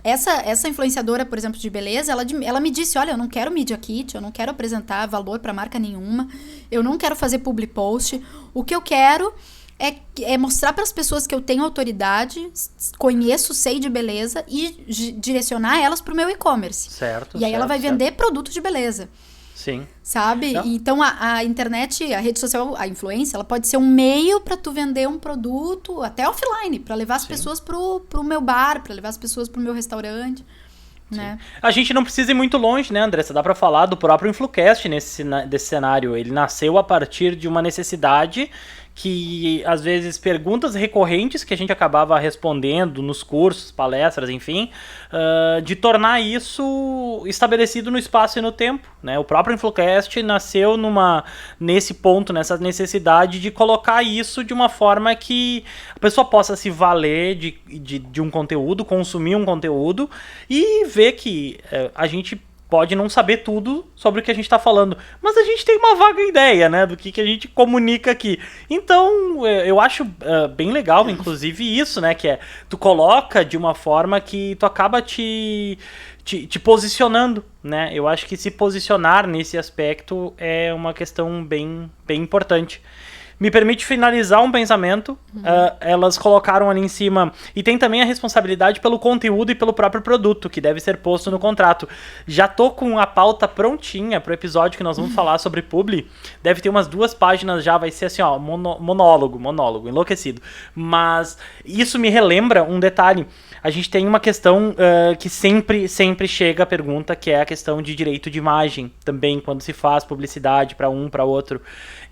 S1: Essa influenciadora, por exemplo, de beleza, ela me disse, olha, eu não quero Media Kit, eu não quero apresentar valor para marca nenhuma, eu não quero fazer public post, o que eu quero é mostrar para as pessoas que eu tenho autoridade, conheço, sei de beleza e direcionar elas para o meu e-commerce.
S2: Certo.
S1: E aí ela vai vender produto de beleza.
S2: Sim.
S1: Sabe? Não. Então, a internet, a rede social, a influência, ela pode ser um meio para tu vender um produto, até offline, para levar as pessoas pro meu bar, para levar as pessoas pro meu restaurante, né?
S2: A gente não precisa ir muito longe, né, Andressa? Dá para falar do próprio Influcast desse cenário. Ele nasceu a partir de uma necessidade que, às vezes, perguntas recorrentes que a gente acabava respondendo nos cursos, palestras, enfim, de tornar isso estabelecido no espaço e no tempo, né? O próprio Influcast nasceu nesse ponto, nessa necessidade de colocar isso de uma forma que a pessoa possa se valer de um conteúdo, consumir um conteúdo e ver que a gente pode não saber tudo sobre o que a gente está falando, mas a gente tem uma vaga ideia, né, do que a gente comunica aqui. Então, eu acho bem legal, inclusive, isso, né, que tu coloca de uma forma que tu acaba te posicionando, né. Eu acho que se posicionar nesse aspecto é uma questão bem, bem importante. Me permite finalizar um pensamento. Elas colocaram ali em cima, e tem também a responsabilidade pelo conteúdo e pelo próprio produto, que deve ser posto no contrato. Já tô com a pauta prontinha pro episódio que nós vamos falar sobre publi. Deve ter umas 2 páginas já, vai ser assim, ó, monólogo, enlouquecido. Mas isso me relembra um detalhe. A gente tem uma questão que sempre chega a pergunta, que é a questão de direito de imagem, também, quando se faz publicidade para um, para outro.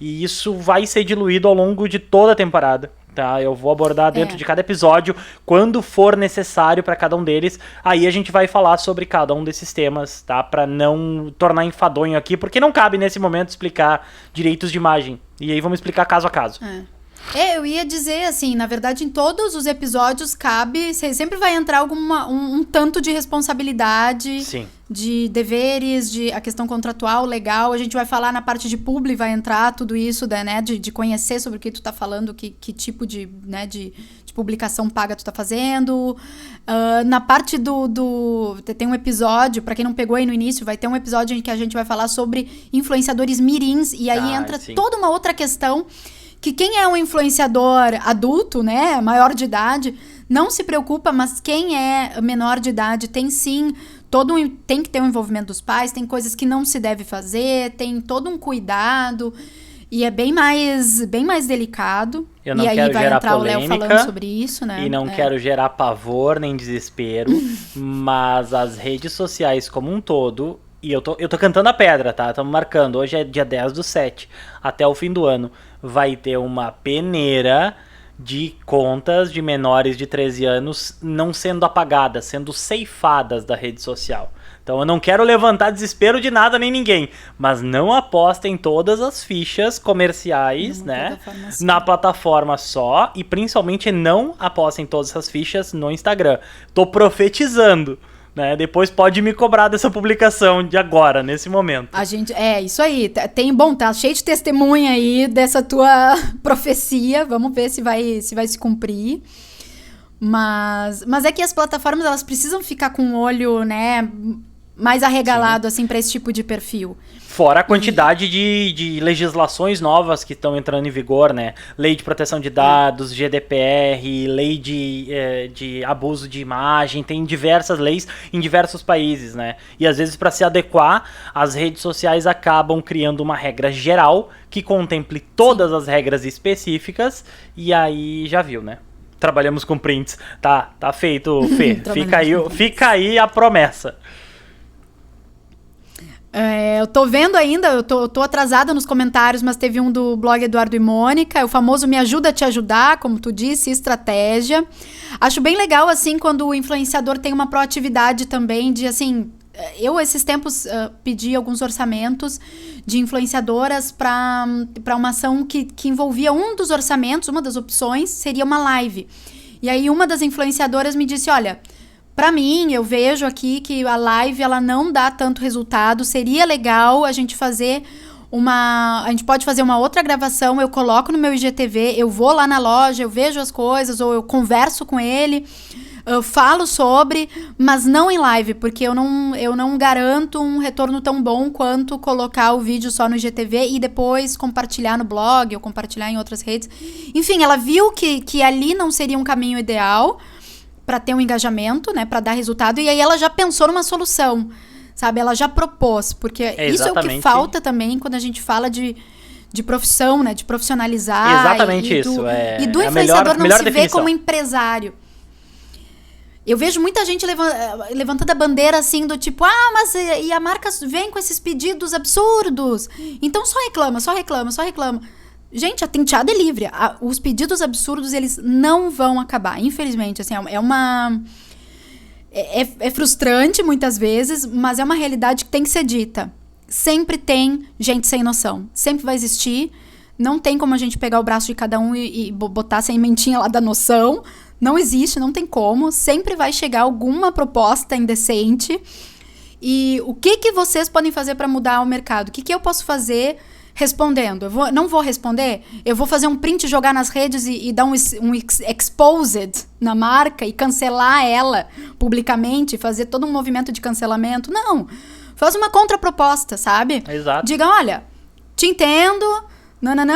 S2: E isso vai ser diluído ao longo de toda a temporada, tá? Eu vou abordar dentro de cada episódio, quando for necessário para cada um deles. Aí a gente vai falar sobre cada um desses temas, tá? Para não tornar enfadonho aqui, porque não cabe nesse momento explicar direitos de imagem. E aí vamos explicar caso a caso.
S1: Eu ia dizer assim, na verdade, em todos os episódios cabe, sempre vai entrar um tanto de responsabilidade,
S2: Sim.
S1: De deveres, de a questão contratual, legal. A gente vai falar na parte de publi, vai entrar tudo isso, né, de conhecer sobre o que tu tá falando, que tipo de publicação paga tu tá fazendo. Na parte tem um episódio, pra quem não pegou aí no início, vai ter um episódio em que a gente vai falar sobre influenciadores mirins, e aí entra toda uma outra questão, que quem é um influenciador adulto, né, maior de idade, não se preocupa, mas quem é menor de idade tem sim, tem que ter o envolvimento dos pais, tem coisas que não se deve fazer, tem todo um cuidado, E é bem mais delicado.
S2: Eu não
S1: e aí
S2: quero
S1: vai
S2: gerar
S1: entrar
S2: polêmica,
S1: o Léo falando sobre isso, né?
S2: E não quero gerar pavor nem desespero, mas as redes sociais como um todo, e eu tô cantando a pedra, tá? Estamos marcando, hoje é dia 10/7, até o fim do ano, vai ter uma peneira de contas de menores de 13 anos não sendo apagadas, sendo ceifadas da rede social. Então eu não quero levantar desespero de nada nem ninguém, mas não apostem todas as fichas comerciais, né, na plataforma só, e principalmente não apostem todas essas fichas no Instagram. Tô profetizando, né? Depois pode me cobrar dessa publicação de agora, nesse momento.
S1: A gente, isso aí, tá cheio de testemunha aí dessa tua profecia, vamos ver se vai se cumprir. Mas é que as plataformas, elas precisam ficar com o olho, né, mais arregalado, assim, pra esse tipo de perfil.
S2: Fora a quantidade de legislações novas que estão entrando em vigor, né? Lei de proteção de dados, GDPR, lei de abuso de imagem, tem diversas leis em diversos países, né? E às vezes, para se adequar, as redes sociais acabam criando uma regra geral que contemple todas as regras específicas, e aí já viu, né? Trabalhamos com prints. Tá feito, Fê. Fica aí a promessa.
S1: Eu tô vendo ainda, eu tô atrasada nos comentários, mas teve um do blog Eduardo e Mônica, é o famoso me ajuda a te ajudar, como tu disse, estratégia. Acho bem legal, assim, quando o influenciador tem uma proatividade também de, assim, eu esses tempos pedi alguns orçamentos de influenciadoras para uma ação que envolvia um dos orçamentos, uma das opções, seria uma live. E aí uma das influenciadoras me disse, olha, pra mim, eu vejo aqui que a live, ela não dá tanto resultado. Seria legal a gente fazer a gente pode fazer uma outra gravação, eu coloco no meu IGTV, eu vou lá na loja, eu vejo as coisas, ou eu converso com ele, eu falo sobre, mas não em live, porque eu não garanto um retorno tão bom quanto colocar o vídeo só no IGTV e depois compartilhar no blog, ou compartilhar em outras redes. Enfim, ela viu que ali não seria um caminho ideal para ter um engajamento, né, para dar resultado, e aí ela já pensou numa solução, sabe? Ela já propôs, porque isso é o que falta também quando a gente fala de profissão, né, de profissionalizar.
S2: Exatamente isso.
S1: E do influenciador não se vê como empresário. Eu vejo muita gente levantando a bandeira assim do tipo, mas e a marca vem com esses pedidos absurdos, então só reclama. Gente, a tenteada é livre. Os pedidos absurdos, eles não vão acabar. Infelizmente, assim, é frustrante muitas vezes, mas é uma realidade que tem que ser dita. Sempre tem gente sem noção. Sempre vai existir. Não tem como a gente pegar o braço de cada um e botar essa sementinha lá da noção. Não existe, não tem como. Sempre vai chegar alguma proposta indecente. E o que vocês podem fazer para mudar o mercado? O que eu posso fazer respondendo? Não vou responder? Eu vou fazer um print, jogar nas redes e dar um exposed na marca e cancelar ela publicamente, fazer todo um movimento de cancelamento? Não. Faz uma contraproposta, sabe?
S2: Exato.
S1: Diga, olha, te entendo,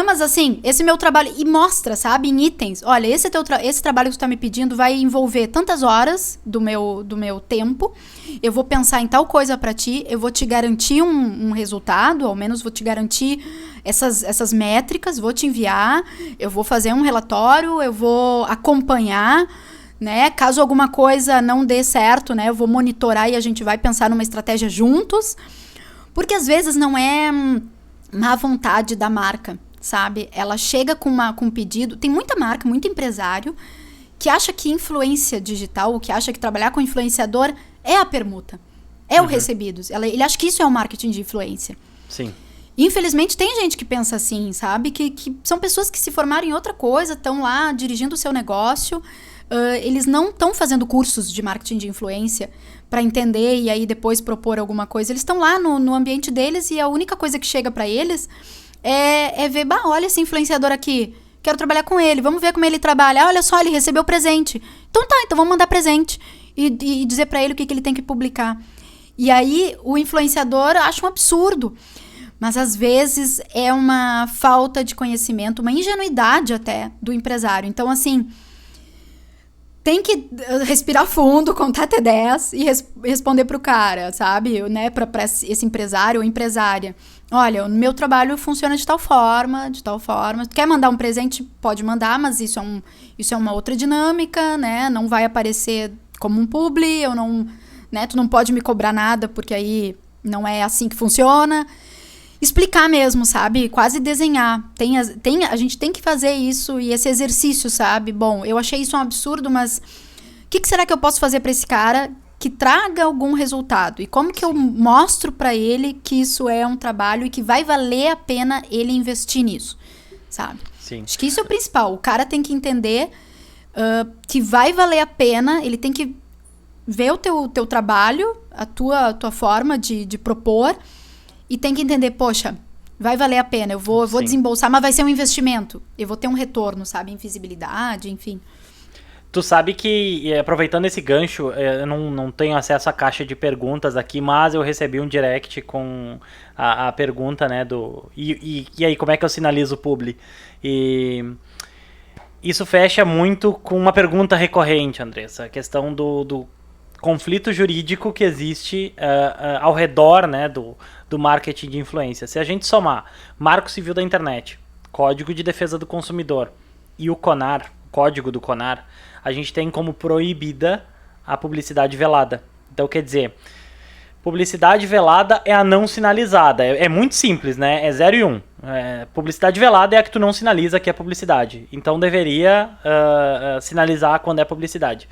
S1: mas assim, esse meu trabalho, e mostra, sabe, em itens, olha, esse trabalho que tu tá me pedindo vai envolver tantas horas do meu tempo, eu vou pensar em tal coisa pra ti, eu vou te garantir um resultado, ao menos vou te garantir essas métricas, vou te enviar, eu vou fazer um relatório, eu vou acompanhar, né, caso alguma coisa não dê certo, né, eu vou monitorar e a gente vai pensar numa estratégia juntos, porque às vezes não é má vontade da marca, sabe? Ela chega com um pedido. Tem muita marca, muito empresário que acha que influência digital, ou que acha que trabalhar com influenciador é a permuta, é o recebidos. Ele acha que isso é o marketing de influência.
S2: Sim.
S1: Infelizmente tem gente que pensa assim, sabe? Que são pessoas que se formaram em outra coisa, estão lá dirigindo o seu negócio. Eles não estão fazendo cursos de marketing de influência para entender e aí depois propor alguma coisa. Eles estão lá no ambiente deles e a única coisa que chega para eles é ver, olha esse influenciador aqui, quero trabalhar com ele, vamos ver como ele trabalha. Olha só, ele recebeu presente. Então vamos mandar presente e dizer para ele o que ele tem que publicar. E aí o influenciador acha um absurdo. Mas às vezes é uma falta de conhecimento, uma ingenuidade até do empresário. Então, assim, tem que respirar fundo, contar até 10 e responder pro cara, sabe? Né? Pra esse empresário ou empresária. Olha, o meu trabalho funciona de tal forma, de tal forma. Tu quer mandar um presente? Pode mandar, mas isso é uma outra dinâmica, né? Não vai aparecer como um publi, eu não, né? Tu não pode me cobrar nada, porque aí não é assim que funciona. Explicar mesmo, sabe? Quase desenhar. A gente tem que fazer isso e esse exercício, sabe? Bom, eu achei isso um absurdo, mas o que será que eu posso fazer para esse cara que traga algum resultado? E como que eu mostro para ele que isso é um trabalho e que vai valer a pena ele investir nisso, sabe?
S2: Sim.
S1: Acho que isso é o principal. O cara tem que entender que vai valer a pena, ele tem que ver o teu trabalho, a tua forma de propor, e tem que entender, poxa, vai valer a pena, eu vou desembolsar, mas vai ser um investimento. Eu vou ter um retorno, sabe? Em visibilidade, enfim.
S2: Tu sabe que, aproveitando esse gancho, eu não tenho acesso à caixa de perguntas aqui, mas eu recebi um direct com a pergunta, né, e aí, como é que eu sinalizo o publi? E isso fecha muito com uma pergunta recorrente, Andressa, a questão do conflito jurídico que existe ao redor, né, do marketing de influência. Se a gente somar Marco Civil da Internet, Código de Defesa do Consumidor e o CONAR, Código do CONAR, a gente tem como proibida a publicidade velada. Então, quer dizer, publicidade velada é a não sinalizada. É muito simples, né? É 0 e 1. Publicidade velada é a que tu não sinaliza que é publicidade. Então, deveria sinalizar quando é publicidade.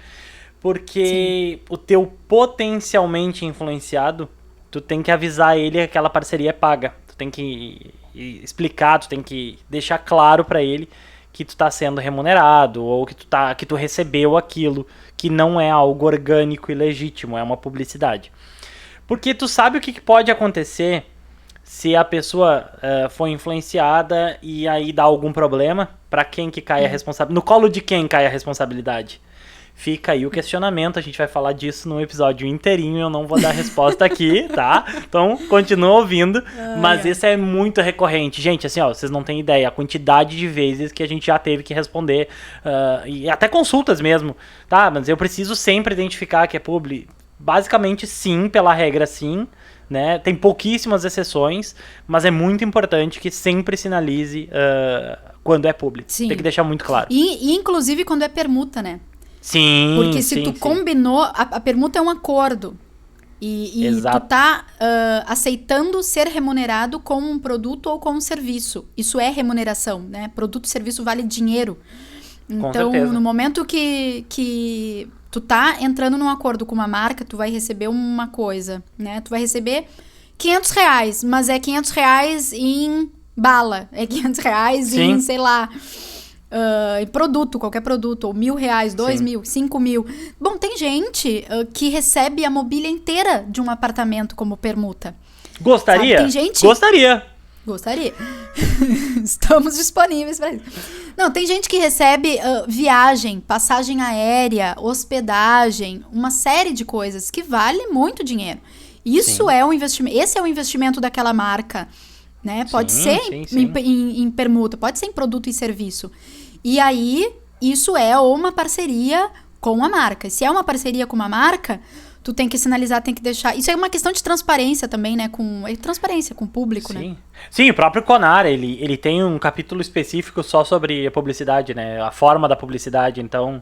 S2: Porque o teu potencialmente influenciado, tu tem que avisar ele que aquela parceria é paga. Tu tem que explicar, tu tem que deixar claro para ele que tu tá sendo remunerado ou que tu recebeu aquilo, que não é algo orgânico e legítimo, é uma publicidade. Porque tu sabe o que pode acontecer se a pessoa for influenciada e aí dá algum problema? Para quem que cai a responsabilidade? No colo de quem cai a responsabilidade? Fica aí o questionamento, a gente vai falar disso num episódio inteirinho, eu não vou dar resposta aqui, tá? Então, continua ouvindo, mas esse é muito recorrente. Gente, assim, ó, vocês não têm ideia a quantidade de vezes que a gente já teve que responder, e até consultas mesmo, tá? Mas eu preciso sempre identificar que é publi. Basicamente, sim, pela regra, sim, né? Tem pouquíssimas exceções, mas é muito importante que sempre sinalize quando é publi. Sim. Tem que deixar muito claro.
S1: E inclusive quando é permuta, né?
S2: Sim,
S1: porque se tu combinou, a permuta é um acordo. E tu tá aceitando ser remunerado com um produto ou com um serviço. Isso é remuneração, né? Produto e serviço vale dinheiro. Então, no momento que tu tá entrando num acordo com uma marca, tu vai receber uma coisa, né? Tu vai receber R$500, mas é R$500 em bala. É R$500 em, sei lá... produto, qualquer produto, ou R$1.000, 2.000, 5.000. Bom, tem gente que recebe a mobília inteira de um apartamento como permuta.
S2: Gostaria?
S1: Tem gente... Gostaria. Estamos disponíveis para isso. Não, tem gente que recebe viagem, passagem aérea, hospedagem, uma série de coisas que vale muito dinheiro. Isso é um investimento. Esse é o investimento daquela marca. Né? Pode ser em permuta, pode ser em produto e serviço. E aí, isso é uma parceria com a marca. Se é uma parceria com uma marca, tu tem que sinalizar, tem que deixar... Isso é uma questão de transparência também, né? Transparência com o público, né?
S2: Sim, o próprio CONAR, ele tem um capítulo específico só sobre a publicidade, né? A forma da publicidade, então...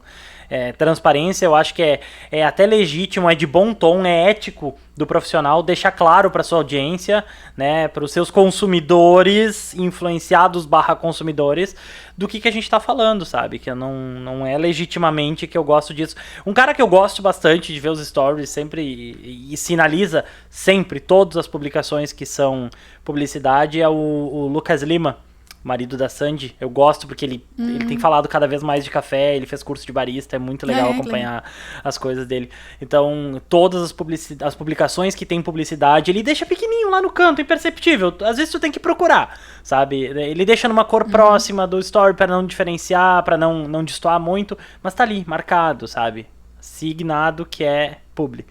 S2: transparência, eu acho que é até legítimo, é de bom tom, é ético do profissional deixar claro para sua audiência, né, para os seus consumidores, influenciados / consumidores, do que a gente está falando, sabe? Que não é legitimamente que eu gosto disso. Um cara que eu gosto bastante de ver os stories sempre e sinaliza sempre todas as publicações que são publicidade é o Lucas Lima, marido da Sandy. Eu gosto porque ele tem falado cada vez mais de café, ele fez curso de barista, é muito legal acompanhar as coisas dele. Então, todas as publicações que tem publicidade, ele deixa pequenininho lá no canto, imperceptível. Às vezes tu tem que procurar, sabe? Ele deixa numa cor próxima do story para não diferenciar, para não destoar muito, mas tá ali, marcado, sabe? Signado que é publi.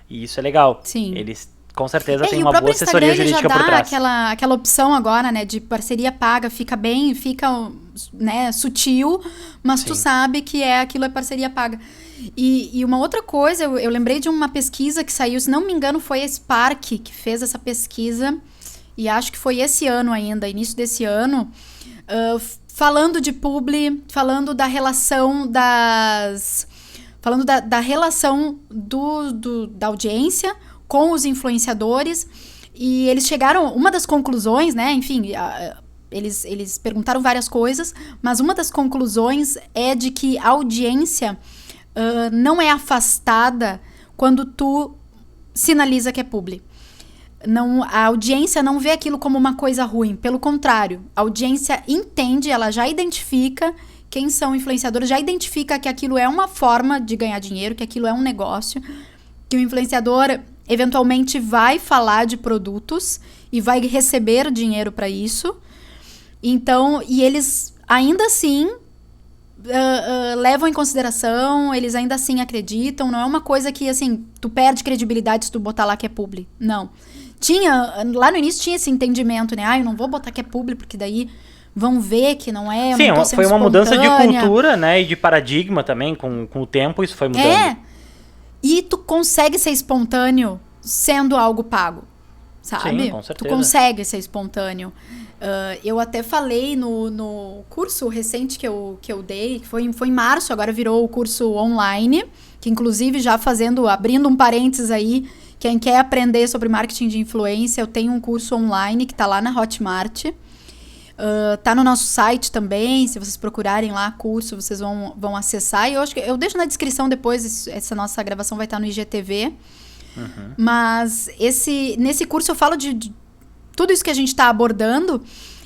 S2: E isso é legal.
S1: Sim.
S2: Eles Com certeza tem
S1: E o
S2: uma boa
S1: próprio Instagram,
S2: assessoria
S1: ele já
S2: jurídica por
S1: dá
S2: trás.
S1: aquela opção agora, né, de parceria paga, fica bem, fica, né, sutil, mas tu
S2: Sim.
S1: sabe que aquilo é parceria paga. E uma outra coisa, eu lembrei de uma pesquisa que saiu, se não me engano, foi a Spark que fez essa pesquisa, e acho que foi esse ano ainda, início desse ano, falando de publi, falando da relação falando da relação da audiência com os influenciadores, e eles chegaram, uma das conclusões, né, enfim, eles perguntaram várias coisas, mas uma das conclusões é de que a audiência não é afastada quando tu sinaliza que é publi. Não, a audiência não vê aquilo como uma coisa ruim, pelo contrário, a audiência entende, ela já identifica quem são influenciadores, já identifica que aquilo é uma forma de ganhar dinheiro, que aquilo é um negócio, que o influenciador eventualmente vai falar de produtos e vai receber dinheiro para isso. Então, e eles ainda assim levam em consideração, eles ainda assim acreditam, não é uma coisa que, assim, tu perde credibilidade se tu botar lá que é publi. Não. Lá no início tinha esse entendimento, né? Eu não vou botar que é publi, porque daí vão ver que não é.
S2: Sim,
S1: não tô sendo
S2: foi uma mudança de
S1: espontânea.
S2: cultura, né? E de paradigma também, com o tempo isso foi mudando.
S1: E tu consegue ser espontâneo sendo algo pago, sabe?
S2: Sim, com certeza.
S1: Tu consegue ser espontâneo. Eu até falei no curso recente que eu dei, que foi em março, agora virou o curso online, que inclusive já abrindo um parênteses aí, quem quer aprender sobre marketing de influência, eu tenho um curso online que tá lá na Hotmart. Tá no nosso site também, se vocês procurarem lá curso, vocês vão acessar. E eu deixo na descrição depois, essa nossa gravação vai estar no IGTV.
S2: Uhum.
S1: Mas nesse curso eu falo de tudo isso que a gente está abordando.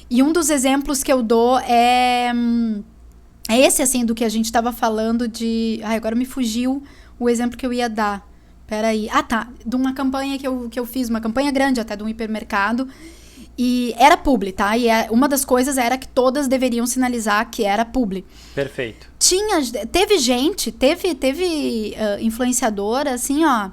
S1: E um dos exemplos que eu dou é esse, assim, do que a gente estava falando de... agora me fugiu o exemplo que eu ia dar. Peraí. Tá. De uma campanha que eu fiz, uma campanha grande até de um hipermercado. E era publi, tá? E uma das coisas era que todas deveriam sinalizar que era publi.
S2: Perfeito.
S1: Teve influenciadora, assim, ó,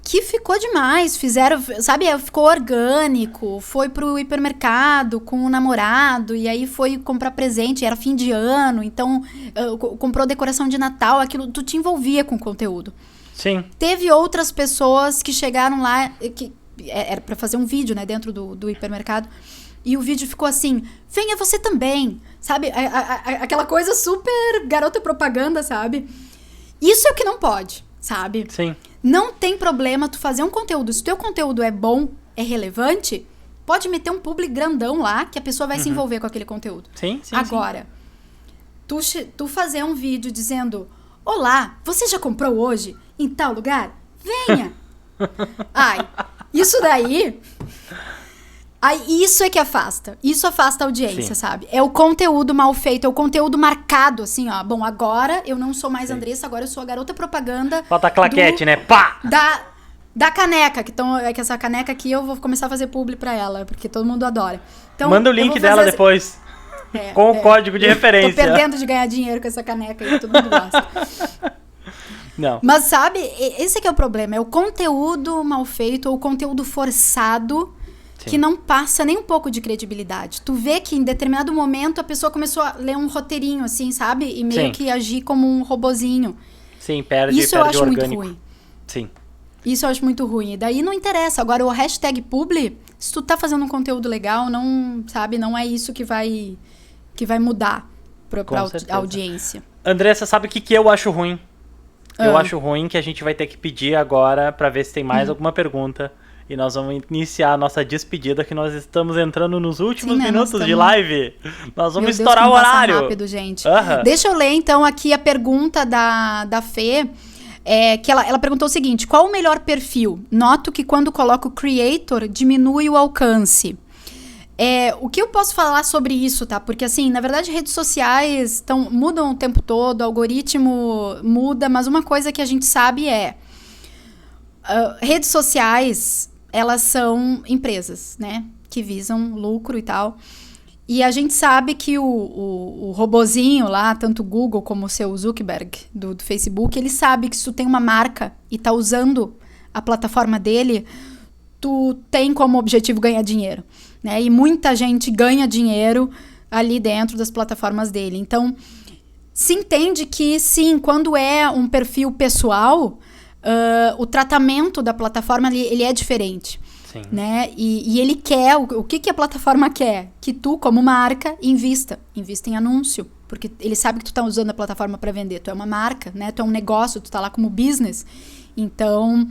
S1: que ficou demais. Ficou orgânico, foi pro hipermercado com o namorado, e aí foi comprar presente, era fim de ano, então comprou decoração de Natal, aquilo, tu te envolvia com o conteúdo.
S2: Sim.
S1: Teve outras pessoas que chegaram lá, que era pra fazer um vídeo, né, dentro do hipermercado, e o vídeo ficou assim, venha você também, sabe? Aquela coisa super garota propaganda, sabe? Isso é o que não pode, sabe?
S2: Sim.
S1: Não tem problema tu fazer um conteúdo, se o teu conteúdo é bom, é relevante, pode meter um publi grandão lá, que a pessoa vai se envolver com aquele conteúdo.
S2: Sim.
S1: Agora, tu fazer um vídeo dizendo, olá, você já comprou hoje em tal lugar? Venha! Isso daí... isso é que afasta. Isso afasta a audiência, sabe? É o conteúdo mal feito, é o conteúdo marcado, assim, ó. Bom, agora eu não sou mais Andressa, agora eu sou a garota propaganda.
S2: Falta a claquete, né? Pá!
S1: Da caneca, que essa caneca aqui eu vou começar a fazer publi pra ela, porque todo mundo adora. Então,
S2: manda o link dela depois. Com o código de referência.
S1: Tô perdendo de ganhar dinheiro com essa caneca aí, todo mundo gosta.
S2: Não.
S1: Mas sabe, esse é que é o problema, é o conteúdo mal feito ou o conteúdo forçado. Sim. Que não passa nem um pouco de credibilidade. Tu vê que em determinado momento a pessoa começou a ler um roteirinho, assim, sabe? E meio que agir como um robozinho.
S2: Sim, perde
S1: Isso eu acho
S2: orgânico.
S1: muito ruim.
S2: Sim.
S1: Isso eu acho muito ruim. E daí não interessa. Agora, o hashtag publi, se tu tá fazendo um conteúdo legal, não, sabe? Não é isso que vai mudar pra audiência.
S2: Andressa, sabe o que eu acho ruim? Eu acho ruim que a gente vai ter que pedir agora pra ver se tem mais alguma pergunta. E nós vamos iniciar a nossa despedida, que nós estamos entrando nos últimos minutos de live. Nós vamos estourar o horário.
S1: Passa rápido, gente. Deixa eu ler, então, aqui a pergunta da Fê. Que ela perguntou o seguinte, qual o melhor perfil? Noto que quando coloco creator, diminui o alcance. O que eu posso falar sobre isso, tá? Porque, assim, na verdade, redes sociais mudam o tempo todo, o algoritmo muda, mas uma coisa que a gente sabe redes sociais, elas são empresas, né? Que visam lucro e tal. E a gente sabe que o robozinho lá, tanto o Google como o seu Zuckerberg do Facebook, ele sabe que se tu tem uma marca e tá usando a plataforma dele, tu tem como objetivo ganhar dinheiro, né? E muita gente ganha dinheiro ali dentro das plataformas dele. Então, se entende que, sim, quando é um perfil pessoal, o tratamento da plataforma ele é diferente.
S2: Sim.
S1: Né? E ele quer, o que a plataforma quer? Que tu, como marca, invista em anúncio, porque ele sabe que tu tá usando a plataforma para vender, tu é uma marca, né? Tu é um negócio, tu tá lá como business, então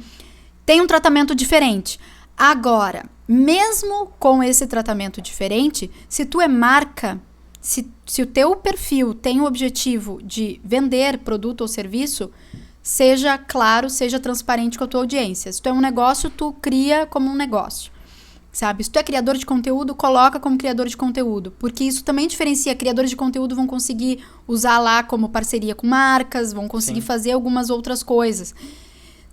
S1: tem um tratamento diferente. Agora, mesmo com esse tratamento diferente, se tu é marca, se o teu perfil tem o objetivo de vender produto ou serviço, seja claro, seja transparente com a tua audiência. Se tu é um negócio, tu cria como um negócio, sabe? Se tu é criador de conteúdo, coloca como criador de conteúdo, porque isso também diferencia. Criadores de conteúdo vão conseguir usar lá como parceria com marcas, vão conseguir fazer algumas outras coisas.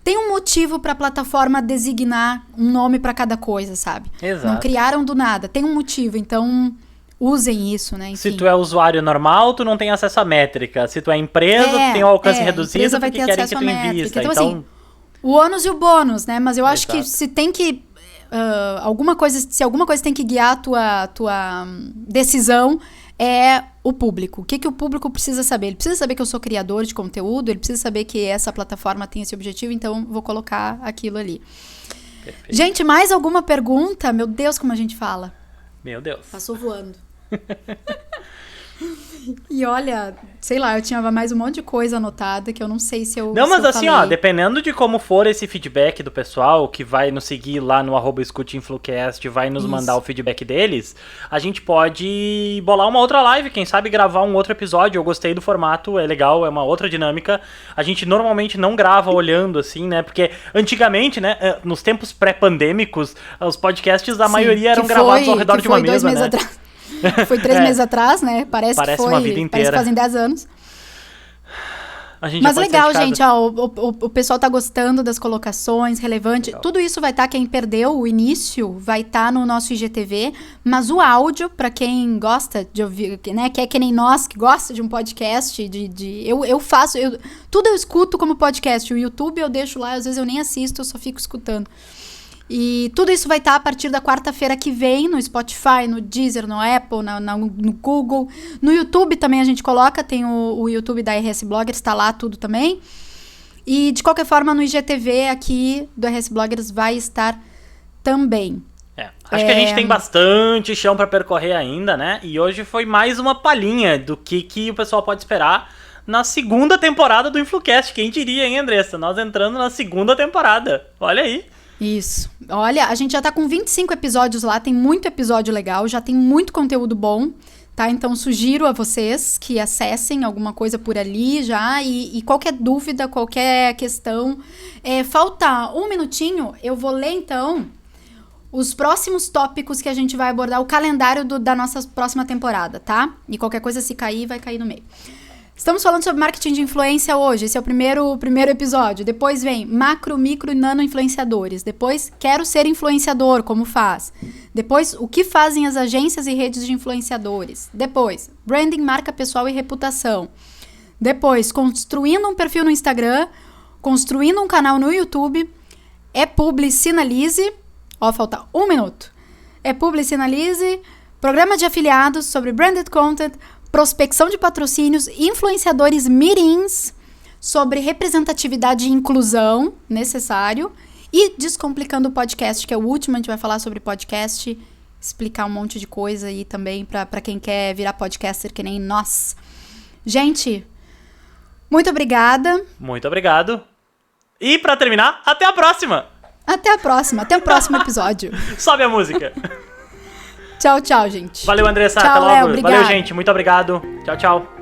S1: Tem um motivo para a plataforma designar um nome para cada coisa, sabe?
S2: Exato.
S1: Não criaram do nada, tem um motivo, então usem isso, né? Enfim.
S2: Se tu é usuário normal, tu não tem acesso à métrica. Se tu é empresa, tu tem um alcance reduzido porque querem que tu invista.
S1: Então, assim, o ônus e o bônus, né? Mas eu acho que se tem que... se alguma coisa tem que guiar a tua decisão, é o público. O que o público precisa saber? Ele precisa saber que eu sou criador de conteúdo, ele precisa saber que essa plataforma tem esse objetivo, então vou colocar aquilo ali. Perfeito. Gente, mais alguma pergunta? Meu Deus, como a gente fala.
S2: Meu Deus.
S1: Passou voando. E olha, sei lá, eu tinha mais um monte de coisa anotada que eu não sei se eu
S2: Não, mas assim,
S1: falei.
S2: ó, dependendo de como for esse feedback do pessoal, que vai nos seguir lá no @escuteinflucast, vai nos mandar o feedback deles, a gente pode bolar uma outra live, quem sabe gravar um outro episódio. Eu gostei do formato, é legal, é uma outra dinâmica. A gente normalmente não grava olhando assim, né, porque antigamente, né, nos tempos pré-pandêmicos, os podcasts, a maioria eram gravados ao redor de uma mesa,
S1: 2 meses
S2: né?
S1: atrás. Foi 3 meses atrás, né? Parece que foi
S2: uma vida inteira.
S1: Parece que fazem 10 anos.
S2: Mas
S1: legal, gente, ó, o pessoal tá gostando das colocações, relevante. Legal. Tudo isso vai estar, quem perdeu o início, vai estar no nosso IGTV, mas o áudio, pra quem gosta de ouvir, né, que é que nem nós, que gosta de um podcast, eu faço, tudo eu escuto como podcast. O YouTube eu deixo lá, às vezes eu nem assisto, eu só fico escutando. E tudo isso vai estar a partir da quarta-feira que vem no Spotify, no Deezer, no Apple, no Google. No YouTube também a gente coloca, tem o YouTube da RS Bloggers, está lá tudo também. E de qualquer forma no IGTV aqui do RS Bloggers vai estar também.
S2: Acho que a gente tem bastante chão para percorrer ainda, né? E hoje foi mais uma palhinha do que o pessoal pode esperar na segunda temporada do InfluCast. Quem diria, hein, Andressa? Nós entrando na segunda temporada. Olha aí.
S1: Isso. Olha, a gente já tá com 25 episódios lá, tem muito episódio legal, já tem muito conteúdo bom, tá? Então sugiro a vocês que acessem alguma coisa por ali já e qualquer dúvida, qualquer questão. Falta um minutinho, eu vou ler então os próximos tópicos que a gente vai abordar, o calendário da nossa próxima temporada, tá? E qualquer coisa, se cair, vai cair no meio. Estamos falando sobre marketing de influência hoje, esse é o primeiro episódio. Depois vem macro, micro e nano influenciadores. Depois, quero ser influenciador, como faz. Depois, o que fazem as agências e redes de influenciadores. Depois, branding, marca pessoal e reputação. Depois, construindo um perfil no Instagram, construindo um canal no YouTube. Publi, sinalize. Ó, falta 1 minuto. Publi, sinalize. Programa de afiliados sobre branded content, prospecção de patrocínios, influenciadores mirins, sobre representatividade e inclusão necessário, e Descomplicando o Podcast, que é o último. A gente vai falar sobre podcast, explicar um monte de coisa aí também para quem quer virar podcaster que nem nós. Gente, muito obrigada.
S2: Muito obrigado. E para terminar, até a próxima!
S1: Até a próxima, até o próximo episódio.
S2: Sobe a música.
S1: Tchau, tchau, gente.
S2: Valeu, Andressa.
S1: Tchau,
S2: até logo.
S1: Léo, obrigado.
S2: Valeu, gente. Muito obrigado. Tchau, tchau.